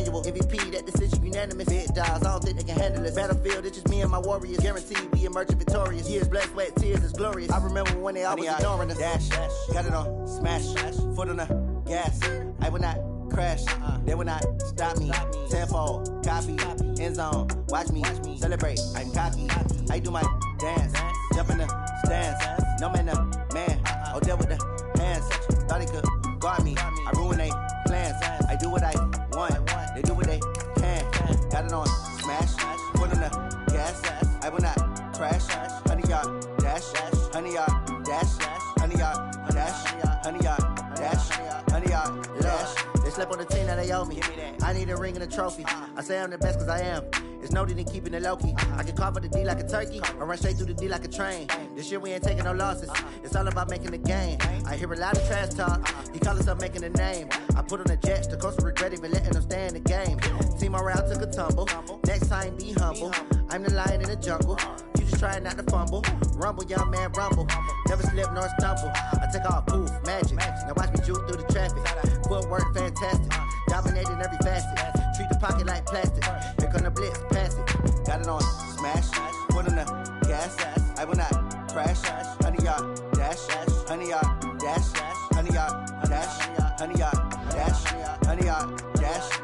manual. MVP, that decision unanimous. Big dogs, I don't think they can handle us. Battlefield, it's just me and my warriors. Guaranteed we emerging victorious. Years, blood, sweat, tears is glorious. I remember when they always ignoring us. Dash, got it on, smash, foot on the gas. I will not crash, they will not stop me. Tenfold, copy, end zone, watch me celebrate. I'm cocky, I do my dance, jump in the stands. No man, man, oh deal with the hands. Thought he could guard me, I ruin they plans. I do what I want, they do what they can. Got it on, smash, foot on the gas. I will not crash, 100-yard dash, 100-yard dash, 100-yard dash, 100-yard dash, 100-yard dash. They slept on the team that they owe me. I need a ring and a trophy. I say I'm the best cause I am. It's no need in keeping it low-key. I can carve up the D like a turkey or run straight through the D like a train. This year we ain't taking no losses. It's all about making the game. I hear a lot of trash talk. He call himself making a name. I put on the Jets. The coach will regret even letting them stay in the game. Team morale took a tumble. Next time be humble. I'm the lion in the jungle. You just trying not to fumble. Rumble, young man, rumble. Never slip nor stumble. I take off, poof, magic. Now watch me juke through the traffic. Footwork fantastic. Dominating every facet. Treat the pocket like plastic. Here come the blitz, pass it. Got it on, smash. Foot on the gas. I will not crash. 100-yard dash. 100-yard dash. 100-yard dash. 100-yard dash. 100-yard dash.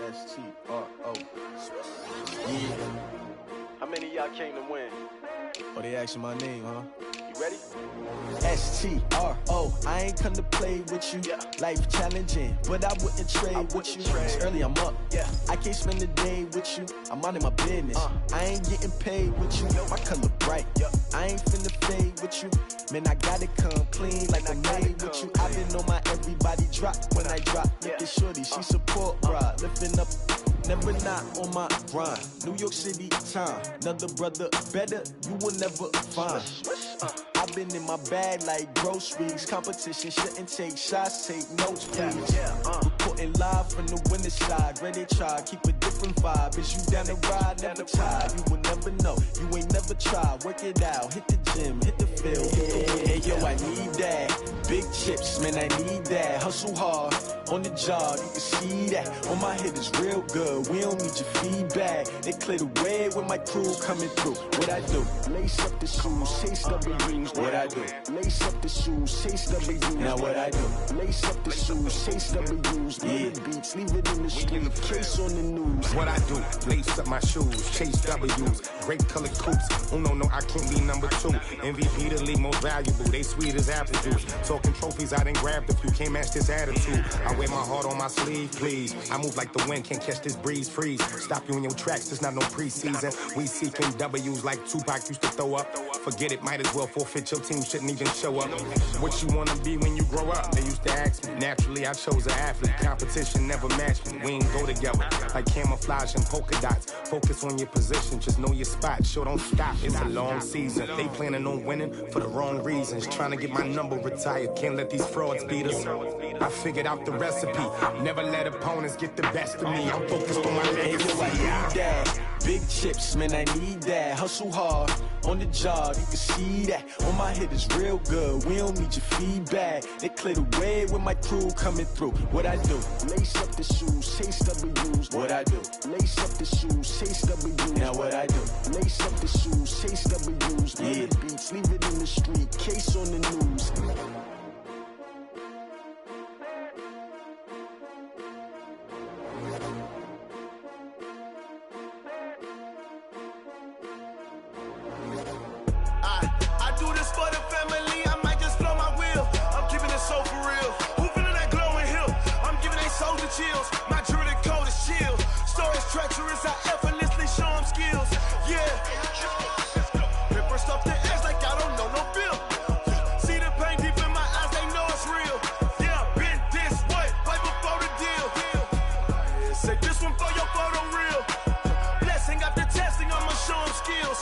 S-T-R-O. Yeah. How many of y'all came to win? Oh, they asking my name, huh? You ready? S-T-R-O. I ain't come to play with you. Yeah. Life challenging, but I wouldn't trade with you. It's early, I'm up. Yeah. I can't spend the day with you. I'm minding my business. I ain't getting paid with you. My color bright. I ain't finna fade with you. Man, I gotta come clean like I'm made with you. I've been on my everybody drop when I drop. Look at shorty, she support ride. Lifting up, never not on my grind. New York City time. Another brother better, you will never find. I've been in my bag like groceries. Competition shouldn't take shots, take notes, please. Reporting live from the winning side. Ready to try, keep a different vibe. Is you down the ride, never tired. You will never know, you ain't never tried. Work it out, hit the gym, hit the field, hit the wind. Hey yo, I need that. Big chips, man, I need that. Hustle hard, on the job, you can see that. On my head is real good, we don't need your feedback. They clear the way with my crew coming through. What I do? Lace up the shoes, chase W's. What I do? Lace up the shoes, chase W's. Now what I do? Lace up the shoes, chase W's. Yeah. Beats, leave it in the street, case on the news. What I do? Lace up my shoes, chase W's. Great colored coops. Oh no, I can't be number 2. MVP the league most valuable. They sweet as apple juice. Talking trophies, I done grabbed a few. Can't match this attitude. I wear my heart on my sleeve, please. I move like the wind, can't catch this breeze, freeze. Stop you in your tracks, there's not no preseason. We seeking W's like Tupac used to throw up. Forget it, might as well forfeit. Your team shouldn't even show up. What you wanna be when you grow up? They used to ask me. Naturally, I chose an athlete. Competition never matched me. We ain't go together like camouflage and polka dots. Focus on your position, just know your spot. Sure, don't stop. It's a long season. They planning on winning for the wrong reasons. Trying to get my number retired. Can't let these frauds beat us. I figured out the recipe. Never let opponents get the best of me. I'm focused on my legacy. I need that. Big chips, man, I need that. Hustle hard, on the job, you can see that. On my head is real good, we don't need your feedback. They clear the way with my crew coming through. What I do? Lace up the shoes, chase W's. What I do? Lace up the shoes, chase W's. Now what I do? Lace up the shoes, chase W's. Yeah. Beats, leave it in the street, case on the news. I do this for the family, I might just blow my wheel. I'm keeping it so for real. Who feeling that glowing hill? I'm giving they soldier chills. My jewelry coat is chill. Stories treacherous, I effortlessly show them skills. Yeah. Paper stuff to edge like I don't know no bill. See the pain deep in my eyes, they know it's real. Yeah, been this way, way before the deal. Say this one for your photo reel. Blessing after testing, I'ma show them skills.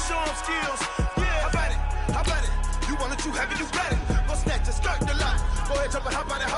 Show them skills. Yeah, how about it? You want it, you have it, you got it. Go snatch it, skirt the lot. Go ahead, jump it, how about it?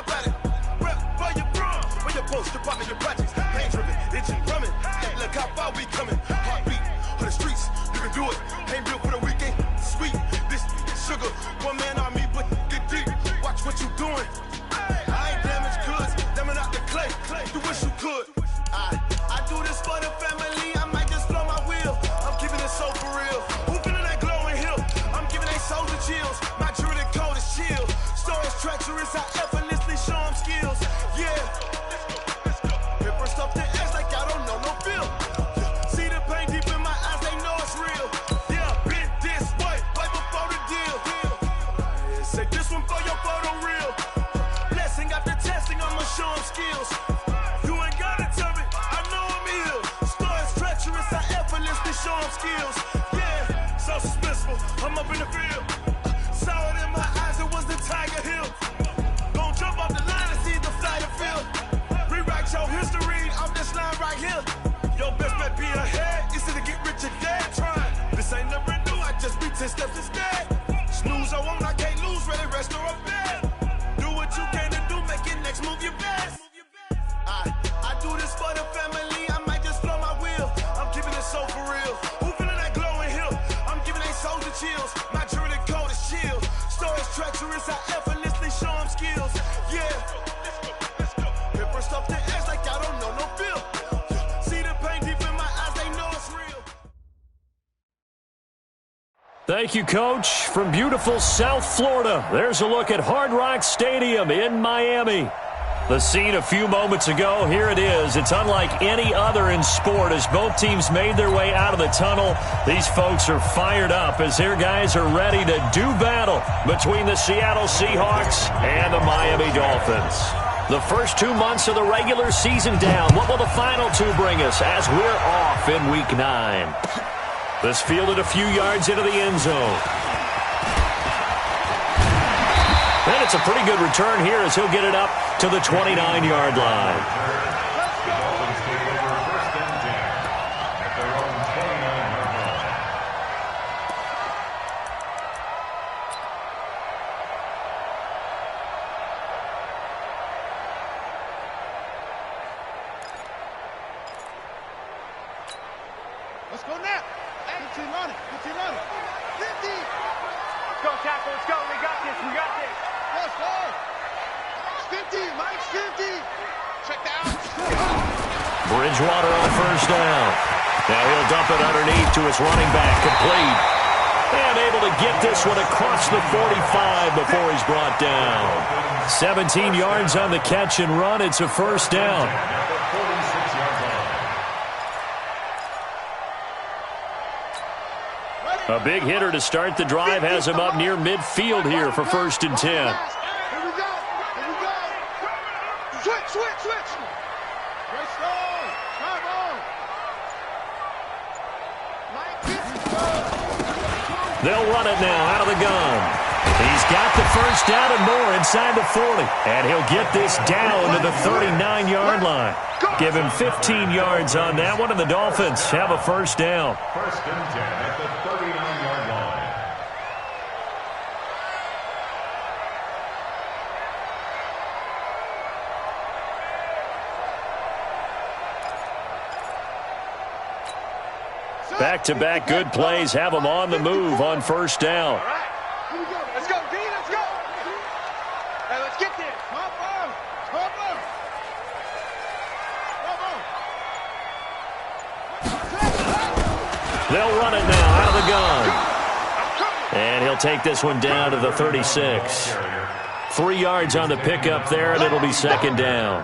skills, strip out of your projects. Pain driven, itching, drumming. Hey, look how far we coming. Heartbeat on the streets, you can do it. Ain't built for the weekend. Sweet, this sugar, one man army, but get deep. Watch what you doing. I ain't damaged goods, damn it out the clay. You wish you could. I do this for the family. I might just blow my wheel. I'm keeping it so for real. Who feeling that glowing hill? I'm giving they souls the chills. My jewelry code is chill. Stories treacherous, I effortlessly show them skills. Yeah. Paper stuff to act like I don't know no feel. See the pain deep in my eyes, they know it's real. Yeah, been this way, right before the deal. Say this one for your photo real. Blessing after testing, I'ma show them skills. You ain't gotta tell me, I know I'm ill. Stories treacherous, I effortlessly show them skills. Yeah, so suspenseful, I'm up in the field. Saw it in my eyes, it was the Tiger Hill. Gon' jump off the line and see the flyer field. Rewrite your history off this line right here. Your best bet be ahead, easy to get rich or dead trying. This ain't never new, I just be 10 steps instead. Snooze I won't, I can't lose, ready, rest or up bed. Do what you can to do, make it next move your best. I do this for the family, I might just blow my wheel. I'm keeping it so for real. Who feeling that glowing hill? I'm giving they souls the chills. My jewelry code is chill. Stories treacherous, I effortlessly show them skills. Yeah. Paper stuff to act like I don't know no feel. See the pain deep in my eyes, they know it's real. Thank you, Coach. From beautiful South Florida, there's a look at Hard Rock Stadium in Miami. The scene a few moments ago, here it is. It's unlike any other in sport as both teams made their way out of the tunnel. These folks are fired up as their guys are ready to do battle between the Seattle Seahawks and the Miami Dolphins. The first 2 months of the regular season down. What will the final two bring us as we're off in Week 9? This fielded a few yards into the end zone. And it's a pretty good return here as he'll get it up to the 29-yard line. Let's go now. 15 on it. 50. Let's go, tackle. Let's go. We got this. Let's go. 50. Mike's 50. Check down. Bridgewater on first down. Now he'll dump it underneath to his running back. Complete. And able to get this one across the 45 before he's brought down. 17 yards on the catch and run. It's a first down. A big hitter to start the drive has him up near midfield here for 1st and 10. Here we go. Switch. Great stone. Come on. They'll run it now out of the gun. He's got the first down and more inside the 40. And he'll get this down to the 39-yard line. Give him 15 yards on that one, and the Dolphins have a first down. 1st and 10 at the 39-yard line. Back-to-back good plays have them on the move on first down. All right. Here we go. Let's go, D. Let's go. Hey, let's get there. Come on. They'll run it now out of the gun. And he'll take this one down to the 36. 3 yards on the pickup there, and it'll be 2nd down.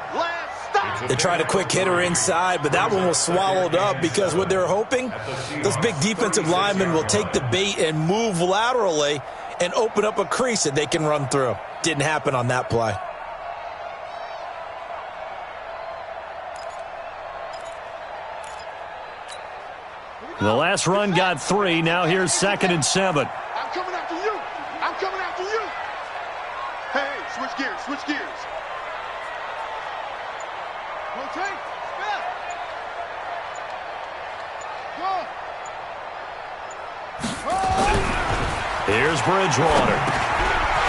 They tried a quick hitter inside, but that one was swallowed up because what they're hoping, those big defensive linemen will take the bait and move laterally and open up a crease that they can run through. Didn't happen on that play. The last run got 3. Now here's 2nd and 7. I'm coming after you. Hey, switch gears. Rotate. Spell. Go. Here's Bridgewater.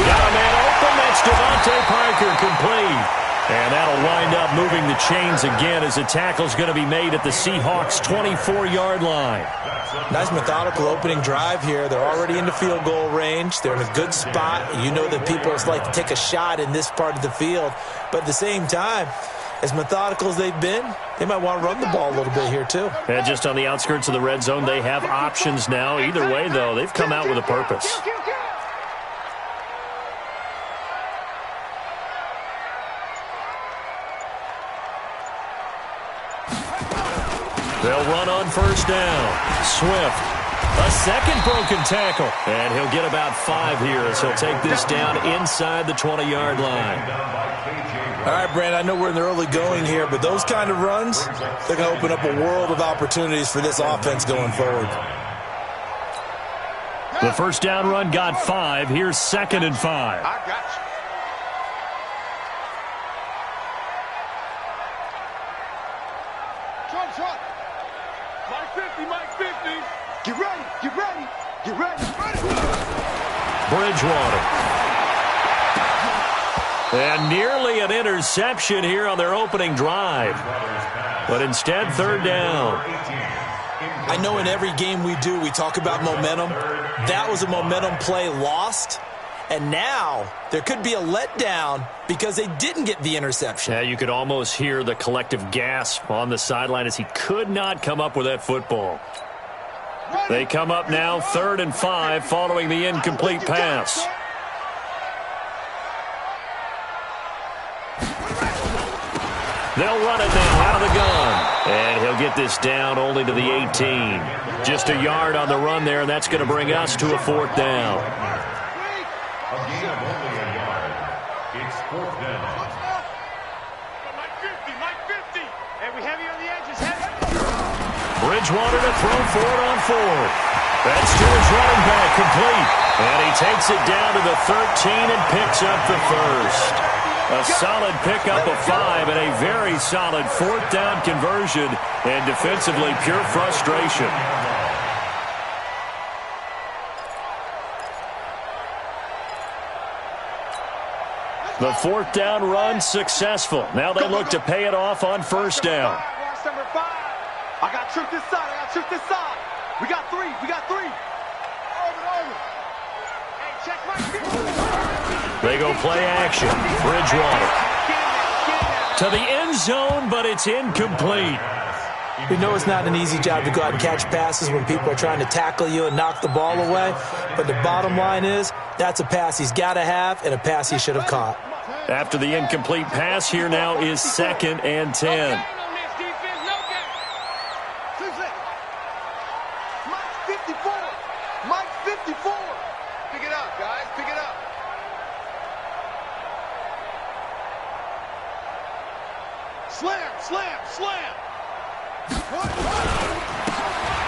Got a man open. That's Devontae Parker complete. And that'll wind up moving the chains again as the tackle's going to be made at the Seahawks' 24-yard line. Nice methodical opening drive here. They're already in the field goal range. They're in a good spot. You know that people like to take a shot in this part of the field. But at the same time, as methodical as they've been, they might want to run the ball a little bit here too. And just on the outskirts of the red zone, they have options now. Either way, though, they've come out with a purpose. They'll run on first down. Swift, a second broken tackle. And he'll get about 5 here as he'll take this down inside the 20-yard line. All right, Brand, I know we're in the early going here, but those kind of runs, they're going to open up a world of opportunities for this offense going forward. The first down run got 5. Here's 2nd and 5. I got you. Trot. Mike 50. Get ready. Bridgewater. And nearly an interception here on their opening drive. But instead, 3rd down. I know in every game we do, we talk about momentum. That was a momentum play lost. And now there could be a letdown because they didn't get the interception. Yeah, you could almost hear the collective gasp on the sideline as he could not come up with that football. They come up now 3rd and 5 following the incomplete pass. They'll run it now out of the gun. And he'll get this down only to the 18. Just a yard on the run there, and that's going to bring us to a 4th down. It's 4th down. Mike 50. And we heavy on the edges. Bridgewater to throw for it on 4th. That's to his running back, complete. And he takes it down to the 13 and picks up the first. A solid pickup of 5 and a very solid 4th down conversion, and defensively pure frustration. The 4th down run successful. Now they look to pay it off on first down. Number 5. I got truth this side. We got 3. Over. Hey, check my... They go play action. Bridgewater to the end zone, but it's incomplete. We know it's not an easy job to go out and catch passes when people are trying to tackle you and knock the ball away. But the bottom line is, that's a pass he's got to have and a pass he should have caught. After the incomplete pass, here now is 2nd and 10. Mike 54. Pick it up, guys. Pick it up. Slam.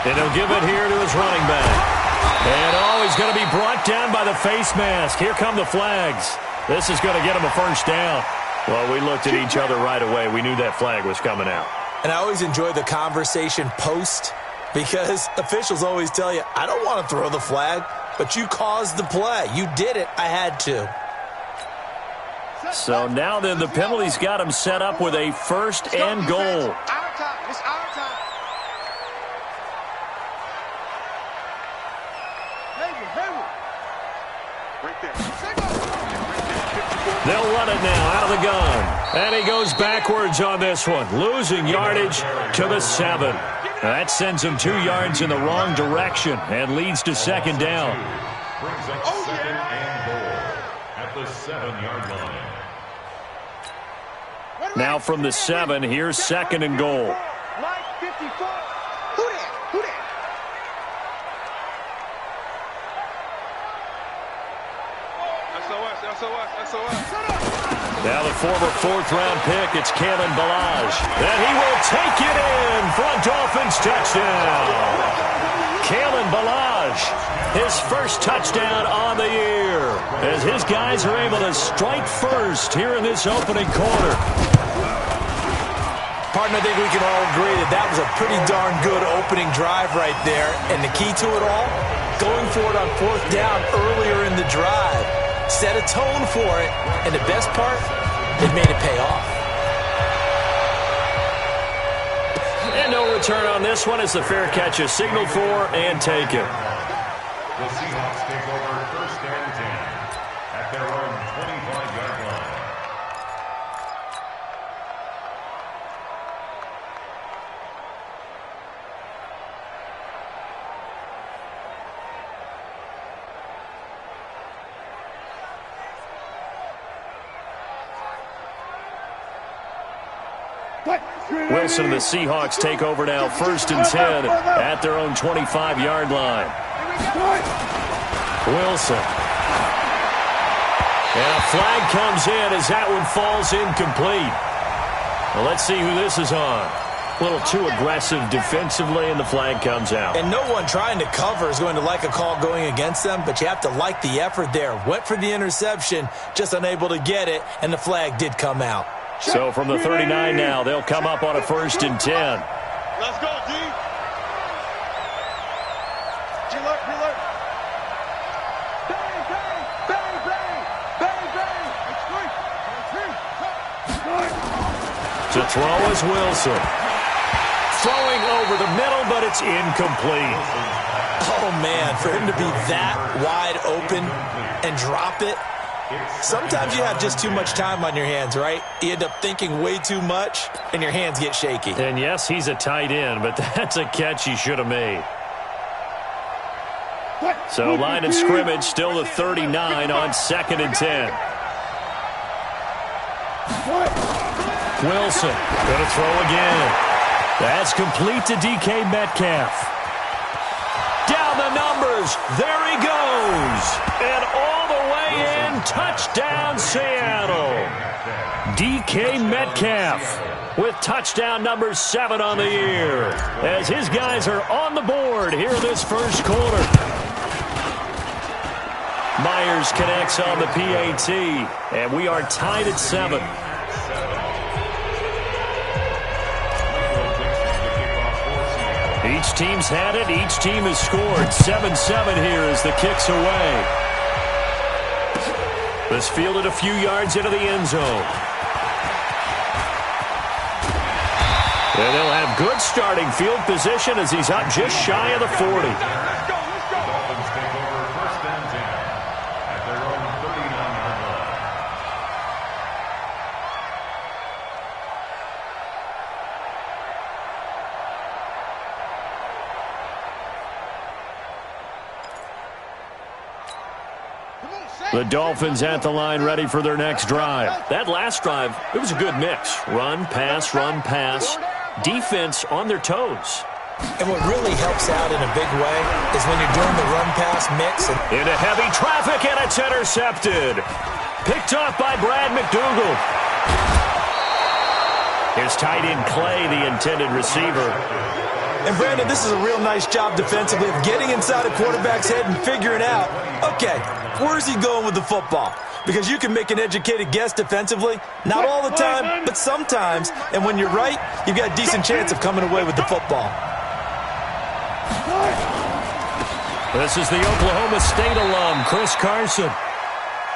And he'll give it here to his running back. And he's going to be brought down by the face mask. Here come the flags. This is going to get him a first down. Well, we looked at each other right away. We knew that flag was coming out. And I always enjoy the conversation post because officials always tell you, I don't want to throw the flag, but you caused the play. You did it. I had to. So now then the penalty's got him set up with a 1st and goal. Our time. It's our time. Hayward. Right there. They'll run it now out of the gun. And he goes backwards on this one, losing yardage to the 7. That sends him 2 yards in the wrong direction and leads to 2nd down. Brings up 2nd and goal at the 7-yard line. Now from the 7, here's 2nd and goal. Mike 54. Who that? SOS. Now the former 4th-round pick, it's Kalen Ballage. And he will take it in for a Dolphins touchdown. Kalen Ballage, his first touchdown on the year, as his guys are able to strike first here in this opening quarter. Pardon, I think we can all agree that was a pretty darn good opening drive right there. And the key to it all, going for it on 4th down earlier in the drive. Set a tone for it. And the best part, It made it pay off. And no return on this one as the fair catch is signaled for and taken. The Seahawks take over 1st and 10 at their own 25-yard line. Wilson and the Seahawks take over now 1st and 10 at their own 25-yard line. Wilson. And a flag comes in as that one falls incomplete. Well, let's see who this is on. A little too aggressive defensively, and the flag comes out. And no one trying to cover is going to like a call going against them, but you have to like the effort there. Went for the interception, just unable to get it, and the flag did come out. So from the 39 now, they'll come up on a 1st and 10. Let's go, D. G-Lurk, G-Lurk. Bang, bang, bang, bang, bang, bang. To throw is Wilson. Throwing over the middle, but it's incomplete. Oh, man, for him to be that wide open and drop it. Sometimes you have just too much time on your hands, right? You end up thinking way too much, and your hands get shaky. And yes, he's a tight end, but that's a catch he should have made. So line of scrimmage, still the 39 on 2nd and 10. Wilson going to throw again. That's complete to DK Metcalf. Down the numbers. There he goes. And all the way in. Touchdown, Seattle. DK Metcalf with touchdown number 7 on the year. As his guys are on the board here in this first quarter. Myers connects on the PAT. And we are tied at 7. Each team's had it. Each team has scored. 7-7 here as the kick's away. This fielded a few yards into the end zone. And they'll have good starting field position as he's up just shy of the 40. The Dolphins take over 1st and 10 at their own 39-yard line. The Dolphins at the line ready for their next drive. That last drive, it was a good mix. Run, pass, defense on their toes. And what really helps out in a big way is when you're doing the run-pass mix. Into heavy traffic, and it's intercepted. Picked off by Brad McDougal. Here's tight end Clay, the intended receiver. And, Brandon, this is a real nice job defensively of getting inside a quarterback's head and figuring out, okay, where's he going with the football? Because you can make an educated guess defensively. Not all the time, but sometimes. And when you're right, you've got a decent chance of coming away with the football. This is the Oklahoma State alum, Chris Carson.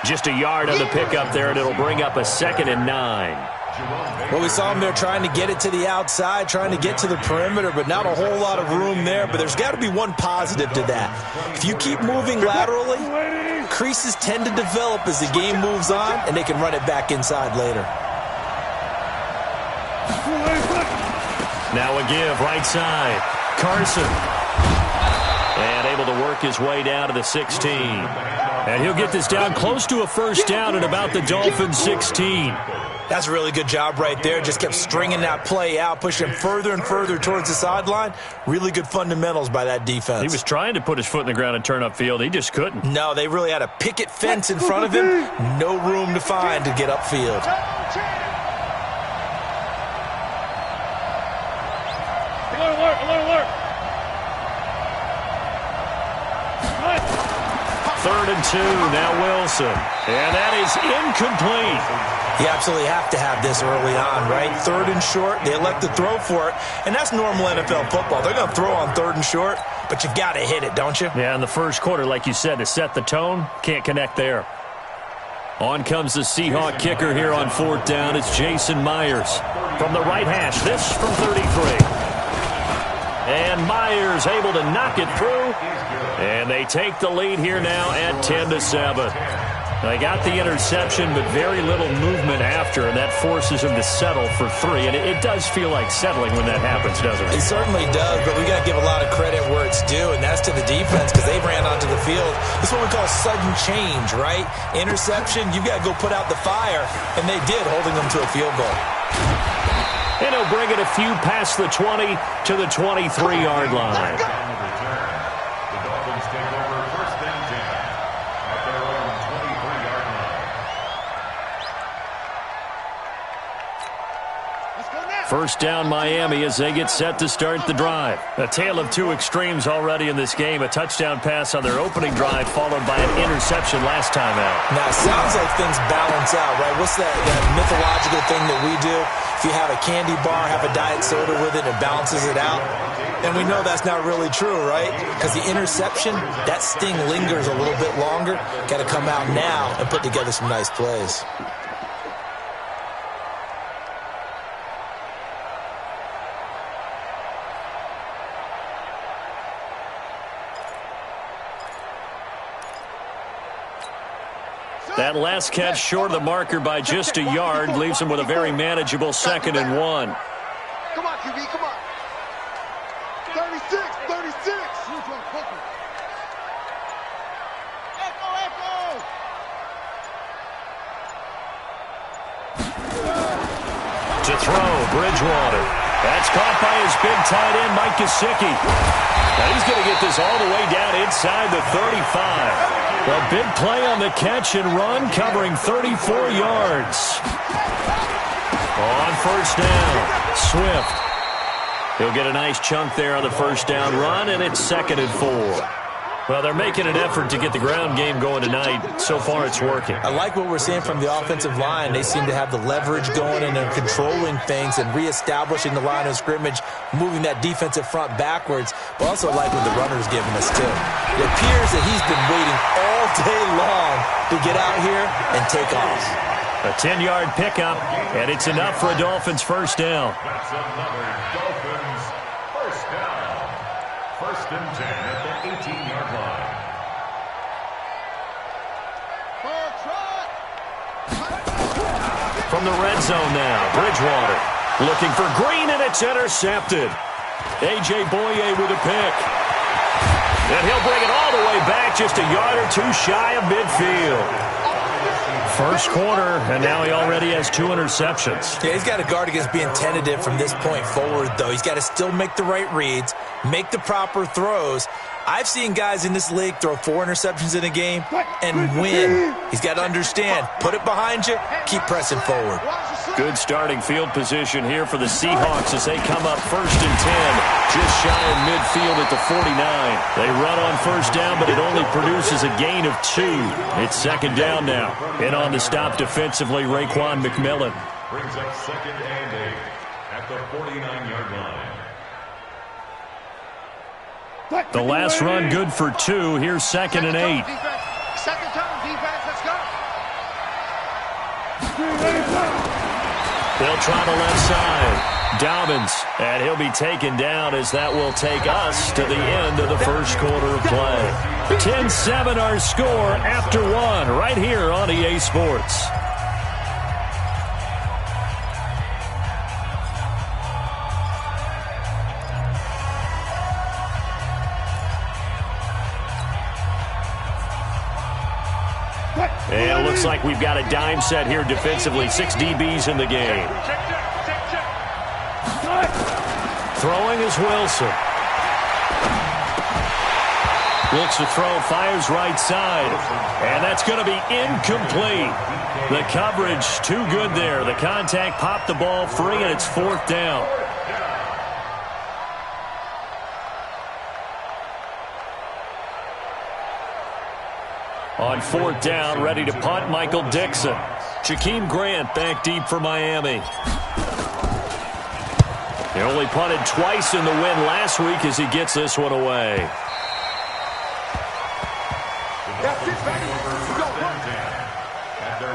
Just a yard on the pickup there, and it'll bring up a 2nd and 9. Well, we saw him there trying to get it to the outside, trying to get to the perimeter, but not a whole lot of room there. But there's got to be one positive to that. If you keep moving laterally, creases tend to develop as the game moves on, and they can run it back inside later. Now a give, right side. Carson. And able to work his way down to the 16. And he'll get this down close to a first down at about the Dolphins' 16. That's a really good job right there. Just kept stringing that play out, pushing him further and further towards the sideline. Really good fundamentals by that defense. He was trying to put his foot in the ground and turn upfield. He just couldn't. No, they really had a picket fence in front of him. No room to find to get upfield. Alert. 3rd and 2, now Wilson. And that is incomplete. You absolutely have to have this early on, right? 3rd and short, they elect to throw for it, and that's normal NFL football. They're going to throw on 3rd and short, but you got to hit it, don't you? Yeah, in the first quarter, like you said, to set the tone, can't connect there. On comes the Seahawk kicker here on 4th down. It's Jason Myers. From the right hash, this from 33. And Myers able to knock it through. And they take the lead here now at 10-7. They got the interception, but very little movement after, and that forces him to settle for 3. And it does feel like settling when that happens, doesn't it? It certainly does, but we got to give a lot of credit where it's due, and that's to the defense because they ran onto the field. This is what we call sudden change, right? Interception, you've got to go put out the fire, and they did, holding them to a field goal. And he'll bring it a few past the 20 to the 23-yard line. The Dolphins take over 1st and 10 at their own 23-yard line. First down Miami as they get set to start the drive. A tale of two extremes already in this game. A touchdown pass on their opening drive followed by an interception last time out. Now, it sounds like things balance out, right? What's that mythological thing that we do? If you have a candy bar, have a diet soda with it, it balances it out. And we know that's not really true, right? Because the interception, that sting lingers a little bit longer. Got to come out now and put together some nice plays. That last catch short of the marker by just a yard leaves him with a very manageable 2nd and 1. Come on, QB, come on. 36, 36. Echo. To throw, Bridgewater. That's caught by his big tight end, Mike Gesicki. Now he's going to get this all the way down inside the 35. A big play on the catch and run, covering 34 yards. On 1st down, Swift. He'll get a nice chunk there on the 1st down run, and it's 2nd and 4. Well, they're making an effort to get the ground game going tonight. So far, it's working. I like what we're seeing from the offensive line. They seem to have the leverage going, and they're controlling things and reestablishing the line of scrimmage, moving that defensive front backwards. But also like what the runner's giving us, too. It appears that he's been waiting all day long to get out here and take off. A 10-yard pickup, and it's enough for a Dolphins 1st down. That's another Dolphins 1st down. 1st and 10 at the 18-yard line. From the red zone now, Bridgewater looking for Green, and it's intercepted. A.J. Boye with a pick. And he'll bring it all the way back, just a yard or two shy of midfield. First quarter, and now he already has 2 interceptions. Yeah, he's got to guard against being tentative from this point forward, though. He's got to still make the right reads, make the proper throws. I've seen guys in this league throw 4 interceptions in a game and win. He's got to understand, put it behind you, keep pressing forward. Good starting field position here for the Seahawks as they come up 1st and 10, just shy of midfield at the 49. They run on 1st down, but it only produces a gain of 2. It's 2nd down now. And on the stop defensively, Raekwon McMillan. Brings up 2nd and 8 at the 49-yard line. The last run good for 2. Here's 2nd and 8. Second time, defense, let's go. They'll try the left side. Dobbins, and he'll be taken down as that will take us to the end of the first quarter of play. 10-7 our score after 1 right here on EA Sports. And it looks like we've got a dime set here defensively. 6 DBs in the game. Throwing is Wilson. Looks to throw, fires right side. And that's going to be incomplete. The coverage too good there. The contact popped the ball free, and it's 4th down. On 4th down, ready to punt, Michael Dixon. Jakeem Grant back deep for Miami. He only punted twice in the win last week as he gets this one away. That's it, baby. At their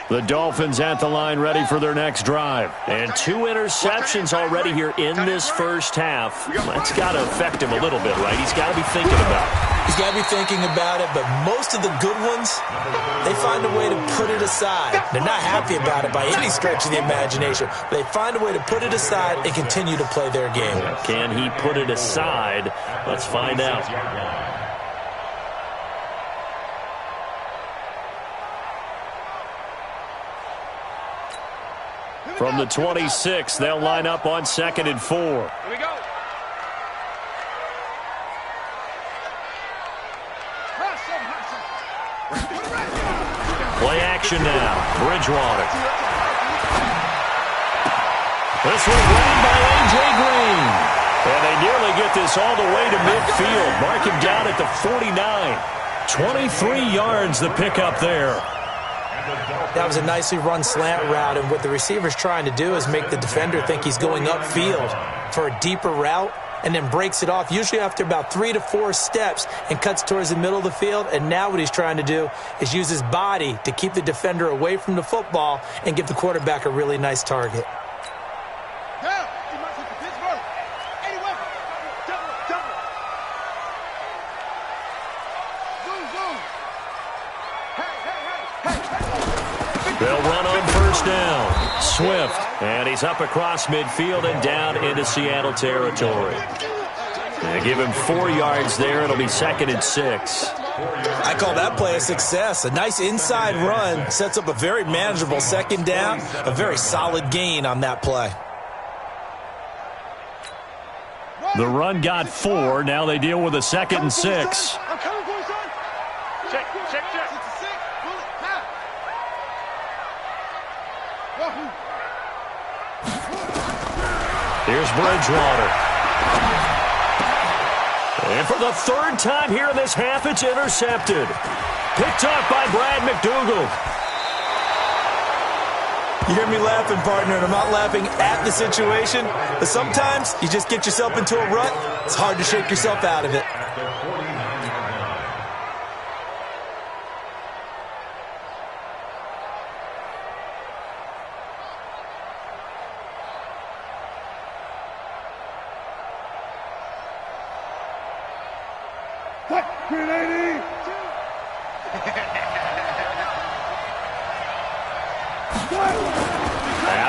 The Dolphins at the line ready for their next drive. And 2 interceptions already here in this first half. That's got to affect him a little bit, right? He's got to be thinking about it. He's got to be thinking about it, but most of the good ones, they find a way to put it aside. They're not happy about it by any stretch of the imagination. They find a way to put it aside and continue to play their game. Can he put it aside? Let's find out. From the 26, they'll line up on 2nd and 4. Here we go. Play action now. Bridgewater. This one grabbed by A.J. Green. And they nearly get this all the way to midfield. Mark him down at the 49. 23 yards the pickup there. That was a nicely run slant route, and what the receiver's trying to do is make the defender think he's going upfield for a deeper route and then breaks it off, usually after about 3 to 4 steps, and cuts towards the middle of the field. And now what he's trying to do is use his body to keep the defender away from the football and give the quarterback a really nice target. They'll run on first down. Swift, and he's up across midfield and down into Seattle territory. They give him 4 yards there. It'll be 2nd and 6. I call that play a success. A nice inside run sets up a very manageable 2nd down. A very solid gain on that play. The run got 4. Now they deal with a 2nd and 6. Here's Bridgewater. And for the 3rd time here in this half, it's intercepted. Picked off by Brad McDougal. You hear me laughing, partner, and I'm not laughing at the situation, but sometimes you just get yourself into a rut. It's hard to shake yourself out of it.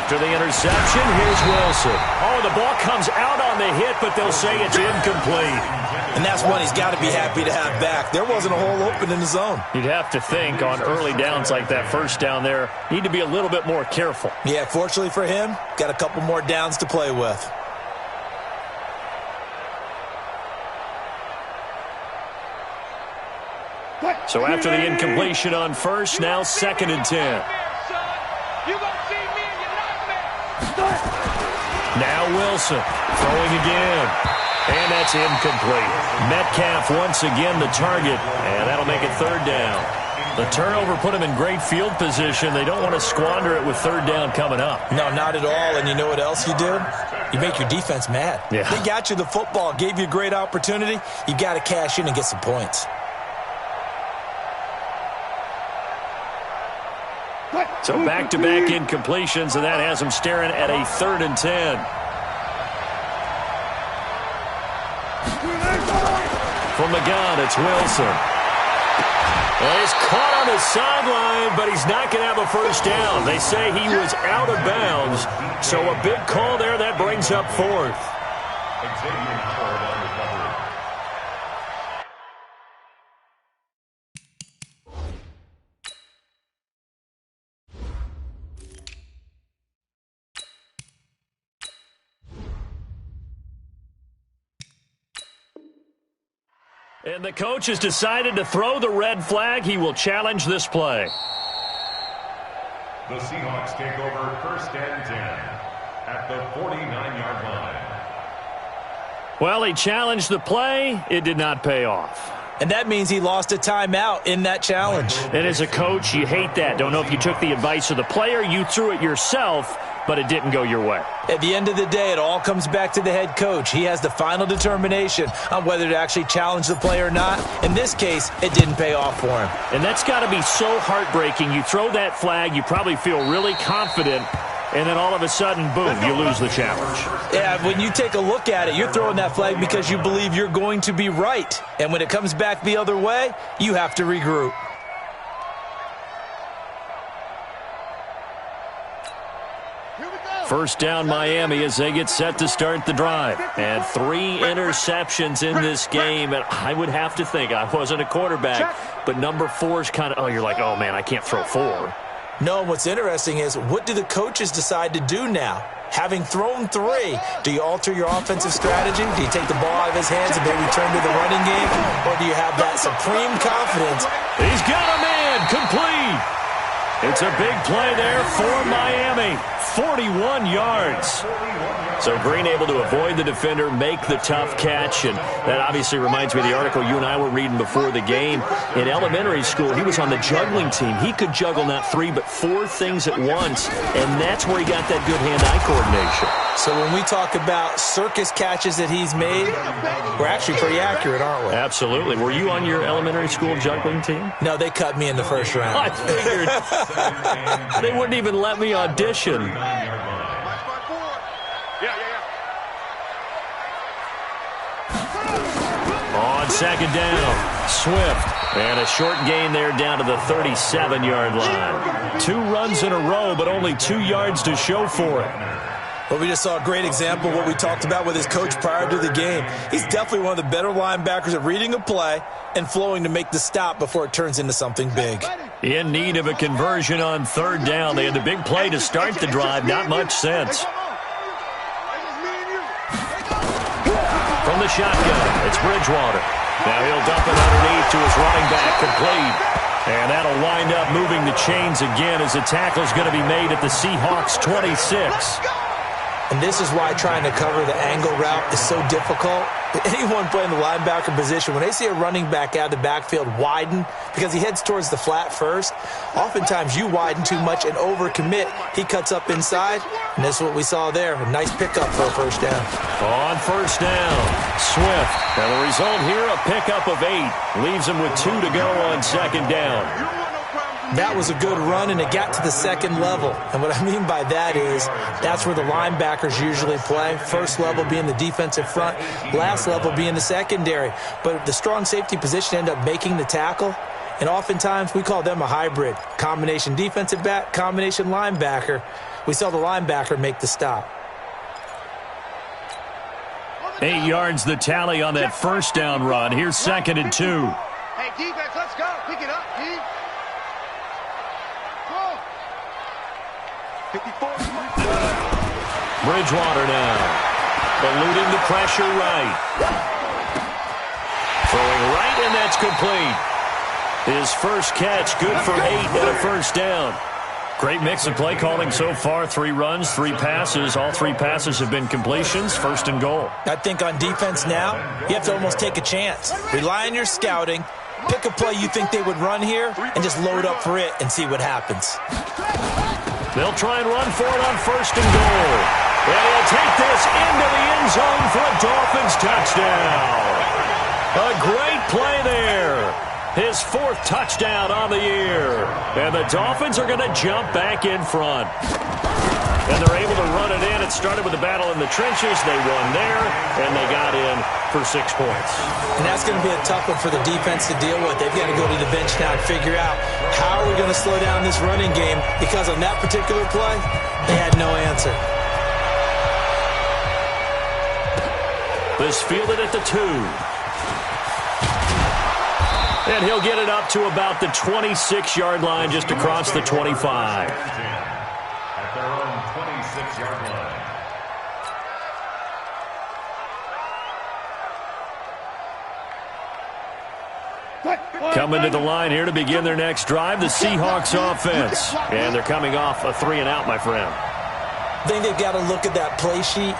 After the interception, here's Wilson. Oh, the ball comes out on the hit, but they'll say it's incomplete. And that's one he's got to be happy to have back. There wasn't a hole open in the zone. You'd have to think on early downs like that first down there, need to be a little bit more careful. Yeah, fortunately for him, got a couple more downs to play with. So after the incompletion on first, now 2nd and 10. Now Wilson throwing again. And that's incomplete. Metcalf once again the target, and that'll make it 3rd down. The turnover put him in great field position. They don't want to squander it with 3rd down coming up. No, not at all. And you know what else you do? You make your defense mad. Yeah. They got you the football, gave you a great opportunity. You got to cash in and get some points. So back-to-back incompletions, and that has him staring at a 3rd and 10. From the gun, it's Wilson. Well, he's caught on the sideline, but he's not going to have a first down. They say he was out of bounds, so a big call there. That brings up 4th. And the coach has decided to throw the red flag. He will challenge this play. The Seahawks take over 1st and 10 at the 49-yard line. Well, he challenged the play. It did not pay off. And that means he lost a timeout in that challenge. And as a coach, you hate that. Don't know if you took the advice of the player, you threw it yourself, but it didn't go your way. At the end of the day, it all comes back to the head coach. He has the final determination on whether to actually challenge the play or not. In this case, it didn't pay off for him. And that's got to be so heartbreaking. You throw that flag, you probably feel really confident, and then all of a sudden, boom, you lose the challenge. Yeah, when you take a look at it, you're throwing that flag because you believe you're going to be right. And when it comes back the other way, you have to regroup. First down, Miami, as they get set to start the drive. And 3 interceptions in this game. And I would have to think, I wasn't a quarterback, but number 4 is kind of, you're like, oh, man, I can't throw 4. No, what's interesting is, what do the coaches decide to do now? Having thrown 3, do you alter your offensive strategy? Do you take the ball out of his hands and maybe turn to the running game? Or do you have that supreme confidence? He's got a man, complete. It's a big play there for Miami. 41 yards. So Green able to avoid the defender, make the tough catch, and that obviously reminds me of the article you and I were reading before the game. In elementary school, he was on the juggling team. He could juggle not 3 but 4 things at once, and that's where he got that good hand-eye coordination. So when we talk about circus catches that he's made, we're actually pretty accurate, aren't we? Absolutely. Were you on your elementary school juggling team? No, they cut me in the first round. I figured. They wouldn't even let me audition. On second down, Swift. And a short gain there down to the 37-yard line. 2 runs in a row, but only 2 yards to show for it. Well, we just saw a great example of what we talked about with his coach prior to the game. He's definitely one of the better linebackers at reading a play and flowing to make the stop before it turns into something big. In need of a conversion on third down. They had the big play to start the drive. Not much sense. From the shotgun, it's Bridgewater. Now he'll dump it underneath to his running back, complete. And that'll wind up moving the chains again as the tackle's going to be made at the Seahawks 26. And this is why trying to cover the angle route is so difficult. Anyone playing the linebacker position, when they see a running back out of the backfield widen because he heads towards the flat first, oftentimes you widen too much and overcommit. He cuts up inside, and this is what we saw there. A nice pickup for a first down. On first down, Swift. And the result here, a pickup of 8. Leaves him with 2 to go on second down. That was a good run, and it got to the second level. And what I mean by that is that's where the linebackers usually play. First level being the defensive front, last level being the secondary. But the strong safety position ended up making the tackle, and oftentimes we call them a hybrid. Combination defensive back, combination linebacker. We saw the linebacker make the stop. 8 yards the tally on that first down run. Here's second and 2. Hey, defense, let's go. Pick it up, D. Bridgewater now. Eluding the pressure right. Throwing right, and that's complete. His first catch, good for 8 and a first down. Great mix of play calling so far. 3 runs, 3 passes. All 3 passes have been completions. First and goal. I think on defense now, you have to almost take a chance. Rely on your scouting. Pick a play you think they would run here and just load up for it and see what happens. They'll try and run for it on first and goal. And he'll take this into the end zone for a Dolphins touchdown. A great play there. His 4th touchdown on the year. And the Dolphins are going to jump back in front. And they're able to run it in. It started with a battle in the trenches. They won there, and they got in for 6 points. And that's going to be a tough one for the defense to deal with. They've got to go to the bench now and figure out how are we going to slow down this running game, because on that particular play, they had no answer. This fielded at the 2. And he'll get it up to about the 26-yard line, just across the 25. At their own 26-yard line. Coming to the line here to begin their next drive, the Seahawks offense. And they're coming off a 3-and-out, my friend. I think they've got to look at that play sheet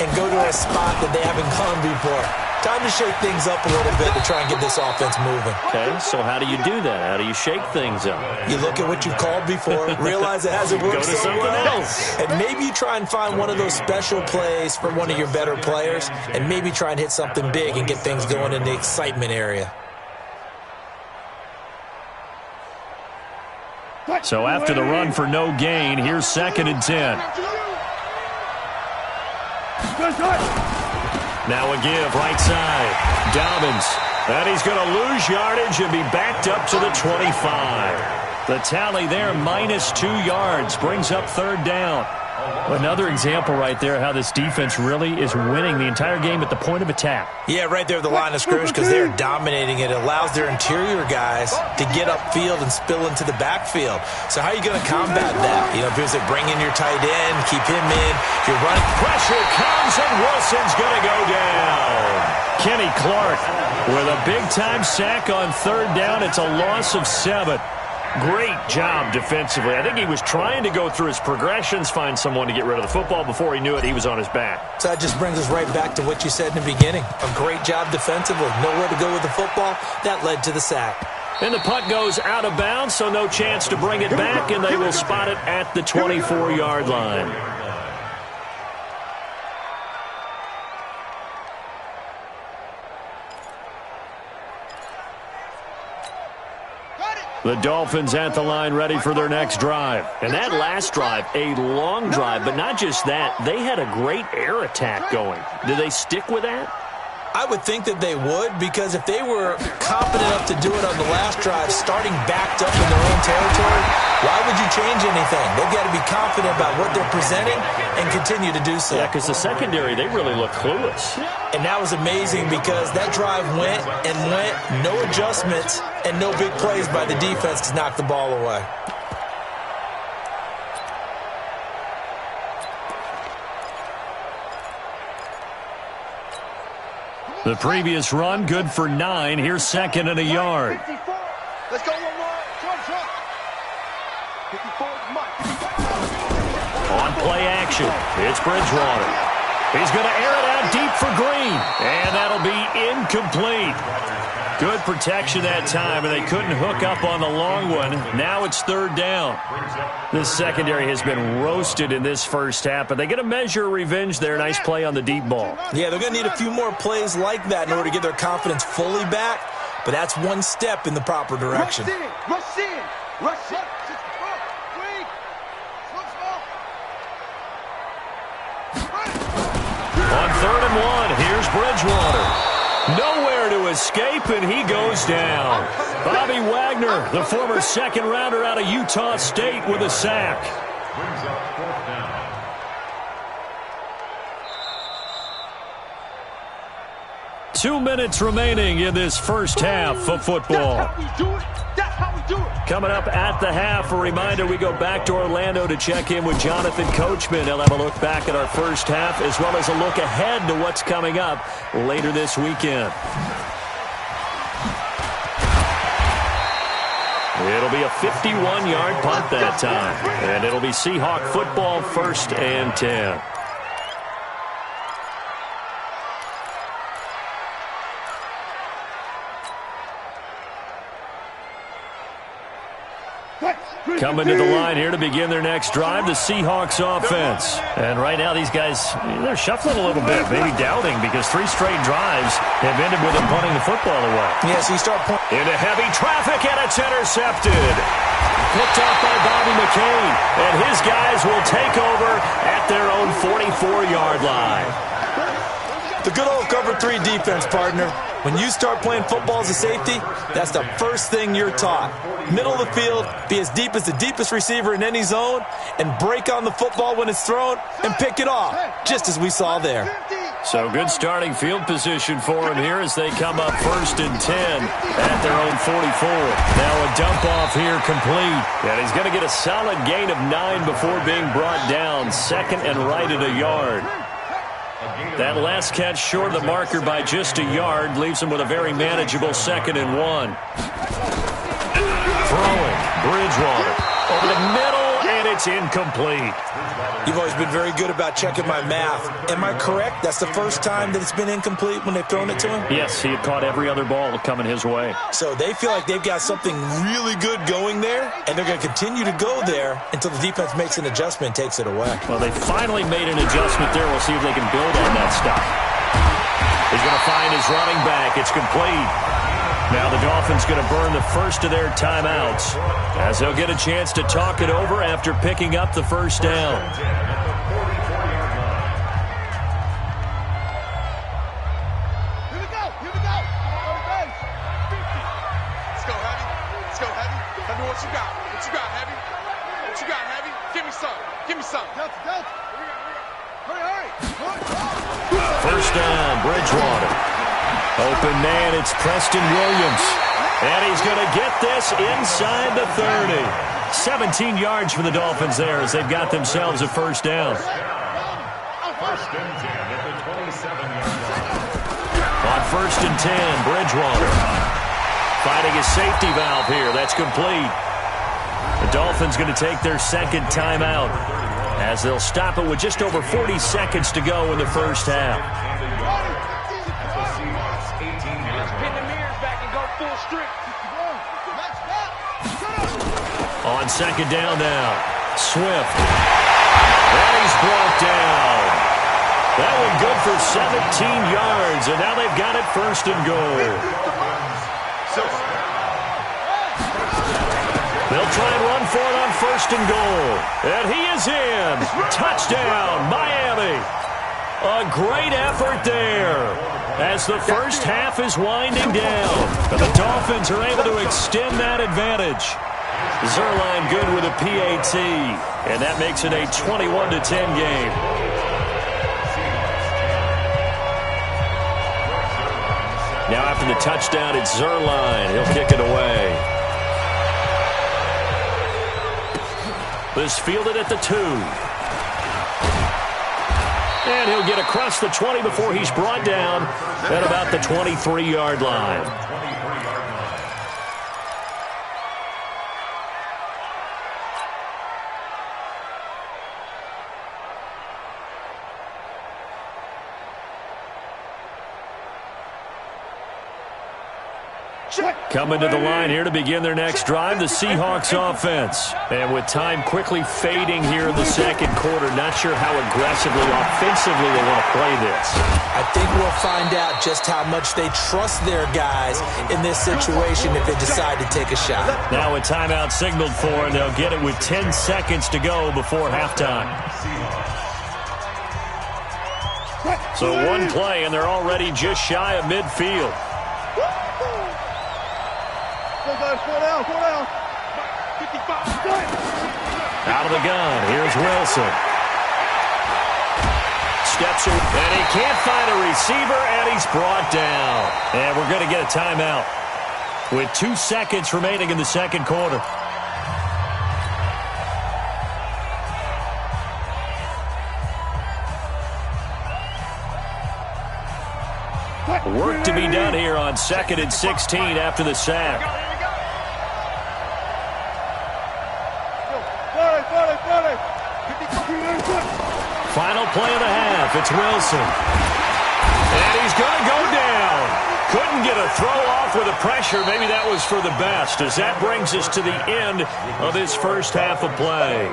and go to a spot that they haven't gone before. Time to shake things up a little bit to try and get this offense moving. Okay, so how do you do that? How do you shake things up? You look at what you've called before, realize it hasn't worked Go to so something well, else. and maybe you try and find one of those special plays from one of your better players, and maybe try and hit something big and get things going in the excitement area. So after the run for no gain, here's 2nd and 10. Now a give, right side. Dobbins. And he's going to lose yardage and be backed up to the 25. The tally there, -2 yards, brings up 3rd down. Another example right there how this defense really is winning the entire game at the point of attack. Yeah, right there at the line of scrimmage because they're dominating it. It allows their interior guys to get upfield and spill into the backfield. So how are you going to combat that? You know, if it's bring in your tight end, keep him in, you're running. Pressure comes and Wilson's going to go down. Kenny Clark with a big-time sack on 3rd down. It's a loss of 7. Great job defensively. I think he was trying to go through his progressions, find someone to get rid of the football. Before he knew it, he was on his back. So that just brings us right back to what you said in the beginning. A great job defensively. Nowhere to go with the football. That led to the sack. And the punt goes out of bounds, so no chance to bring it back, and they will spot it at the 24-yard line. The Dolphins at the line ready for their next drive. And that last drive, a long drive, but not just that. They had a great air attack going. Did they stick with that? I would think that they would, because if they were confident enough to do it on the last drive, starting backed up in their own territory, why would you change anything? They've got to be confident about what they're presenting and continue to do so. Yeah, because the secondary, they really look clueless. And that was amazing because that drive went and went, no adjustments, and no big plays by the defense to knock the ball away. The previous run, good for 9. Here's 2nd and a yard. Let's go one more. Trump. 54 is Mike. On play action, it's Bridgewater. He's going to air it out deep for Green, and that'll be incomplete. Good protection that time, and they couldn't hook up on the long one. Now it's 3rd down. This secondary has been roasted in this first half, but they get a measure of revenge there. Nice play on the deep ball. Yeah, they're going to need a few more plays like that in order to get their confidence fully back, but that's one step in the proper direction. Rush in. On 3rd and 1, here's Bridgewater. Nowhere to escape, and he goes down. Bobby Wagner, the former second-rounder out of Utah State, with a sack. Brings up 4th down. 2 minutes remaining in this first half of football. That's how we do it. That's how we do it. Coming up at the half, a reminder, we go back to Orlando to check in with Jonathan Coachman. He'll have a look back at our first half as well as a look ahead to what's coming up later this weekend. It'll be a 51-yard punt that time, and it'll be Seahawk football, 1st and 10. Coming to the line here to begin their next drive, the Seahawks offense. And right now these guys, they're shuffling a little bit, maybe doubting, because 3 straight drives have ended with them punting the football away. Yeah, so you start into heavy traffic, and it's intercepted. Picked off by Bobby McCain, and his guys will take over at their own 44-yard line. The good old cover 3 defense, partner. When you start playing football as a safety, that's the first thing you're taught. Middle of the field, be as deep as the deepest receiver in any zone, and break on the football when it's thrown and pick it off, just as we saw there. So good starting field position for him here as they come up 1st and 10 at their own 44. Now a dump off here complete. And he's going to get a solid gain of 9 before being brought down. 2nd and right at a yard. That last catch short of the marker by just a yard leaves him with a very manageable 2nd and 1. Throwing, Bridgewater over the middle, and it's incomplete. You've always been very good about checking my math. Am I correct? That's the first time that it's been incomplete when they've thrown it to him? Yes, he had caught every other ball coming his way. So they feel like they've got something really good going there, and they're going to continue to go there until the defense makes an adjustment and takes it away. Well, they finally made an adjustment there. We'll see if they can build on that stuff. He's going to find his running back. It's complete. Now the Dolphins going to burn the first of their timeouts as they'll get a chance to talk it over after picking up the first down. Here we go. Let's go, Heavy. Let's go, Heavy. Tell me what you got. What you got, Heavy? What you got, Heavy? Give me some. Give me some. Delta. Hurry. First down, Bridgewater. Open man, it's Preston Williams. And he's going to get this inside the 30. 17 yards for the Dolphins there as they've got themselves a first down. First and 10 at the 27-yard line. On first and 10, Bridgewater. Finding his safety valve here. That's complete. The Dolphins going to take their second timeout as they'll stop it with just over 40 seconds to go in the first half. On second down now, Swift. And he's brought down. That one good for 17 yards, and now they've got it first and goal. They'll try and run for it on first and goal. And he is in. Touchdown, Miami. A great effort there as the first half is winding down. But the Dolphins are able to extend that advantage. Zerline good with a PAT, and that makes it a 21-10 game. Now after the touchdown, it's Zerline. He'll kick it away. This fielded at the 2. And he'll get across the 20 before he's brought down at about the 23-yard line. Coming to the line here to begin their next drive, the Seahawks offense. And with time quickly fading here in the second quarter, not sure how aggressively, offensively they want to play this. I think we'll find out just how much they trust their guys in this situation if they decide to take a shot. Now a timeout signaled for, and they'll get it with 10 seconds to go before halftime. So one play, and they're already just shy of midfield. Out of the gun, here's Wilson. Steps in, and he can't find a receiver, and he's brought down. And we're going to get a timeout with 2 seconds remaining in the second quarter. Work to be done here on 2nd and 16 after the sack. Final play of the half. It's Wilson. And he's going to go down. Couldn't get a throw off with the pressure. Maybe that was for the best, as that brings us to the end of this first half of play.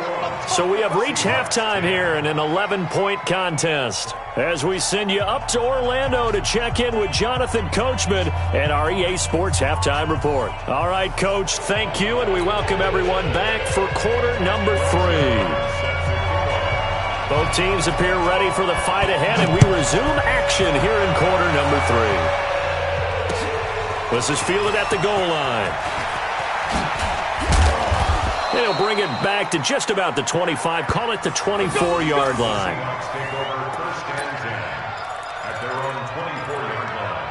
So we have reached halftime here in an 11-point contest as we send you up to Orlando to check in with Jonathan Coachman and our EA Sports Halftime Report. All right, Coach, thank you, and we welcome everyone back for quarter number 3. Both teams appear ready for the fight ahead, and we resume action here in quarter number 3. This is fielded at the goal line. They'll bring it back to just about the 25, call it the 24-yard line. Take over first and 10 at their own 24-yard line.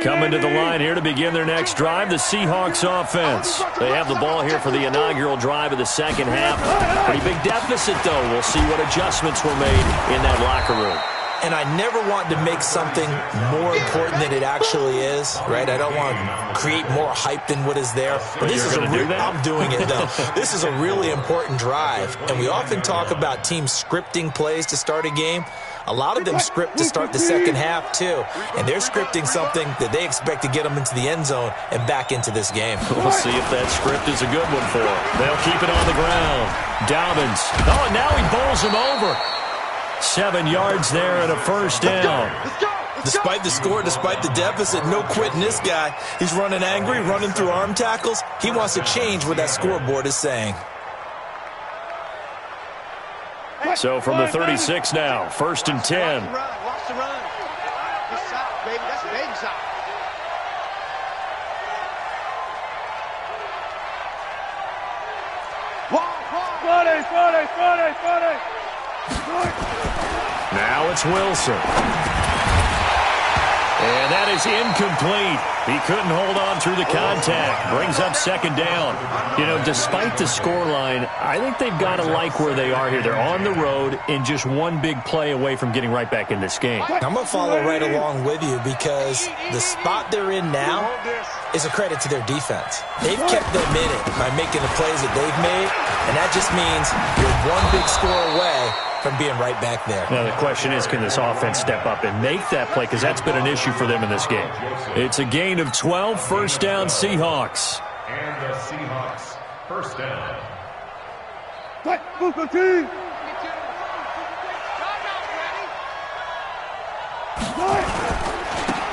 Coming to the line here to begin their next drive, the Seahawks offense. They have the ball here for the inaugural drive of the second half. Pretty big deficit, though. We'll see what adjustments were made in that locker room. And I never want to make something more important than it actually is, right? I don't want to create more hype than what is there. But this is I'm doing it, though. This is a really important drive. And we often talk about teams scripting plays to start a game. A lot of them script to start the second half, too. And they're scripting something that they expect to get them into the end zone and back into this game. We'll see if that script is a good one for them. They'll keep it on the ground. Dobbins. Oh, and now he bowls him over. 7 yards there and a first down. Despite the score, despite the deficit, no quitting this guy. He's running angry, running through arm tackles. He wants to change what that scoreboard is saying. So from the 36 now, 1st and 10. Watch the run. Good side, baby. That's a baby side. Now it's Wilson. And that is incomplete. He couldn't hold on through the contact. Brings up second down. You know, despite the scoreline, I think they've got to like where they are here. They're on the road and just one big play away from getting right back in this game. I'm going to follow right along with you because the spot they're in now is a credit to their defense. They've kept them in it by making the plays that they've made, and that just means you're one big score away from being right back there. Now, the question is, can this offense step up and make that play? Because that's been an issue for them in this game. It's a gain of 12, first down Seahawks. And the Seahawks, first down.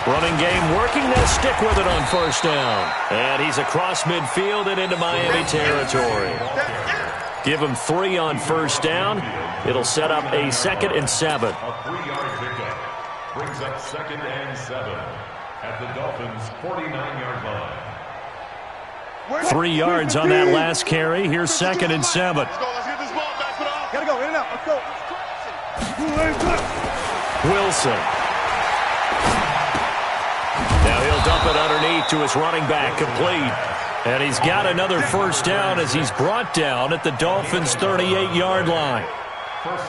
Running game working. They'll stick with it on first down. And he's across midfield and into Miami territory. Give him 3 on first down. It'll set up a 2nd and 7. A 3-yard pickup brings up 2nd and 7 at the Dolphins' 49-yard line. 3 yards on that last carry. Here's 2nd and 7. Let's get this ball back. Gotta go, in and out. Let's go. Wilson. Now he'll dump it underneath to his running back, complete. And he's got another first down as he's brought down at the Dolphins' 38-yard line.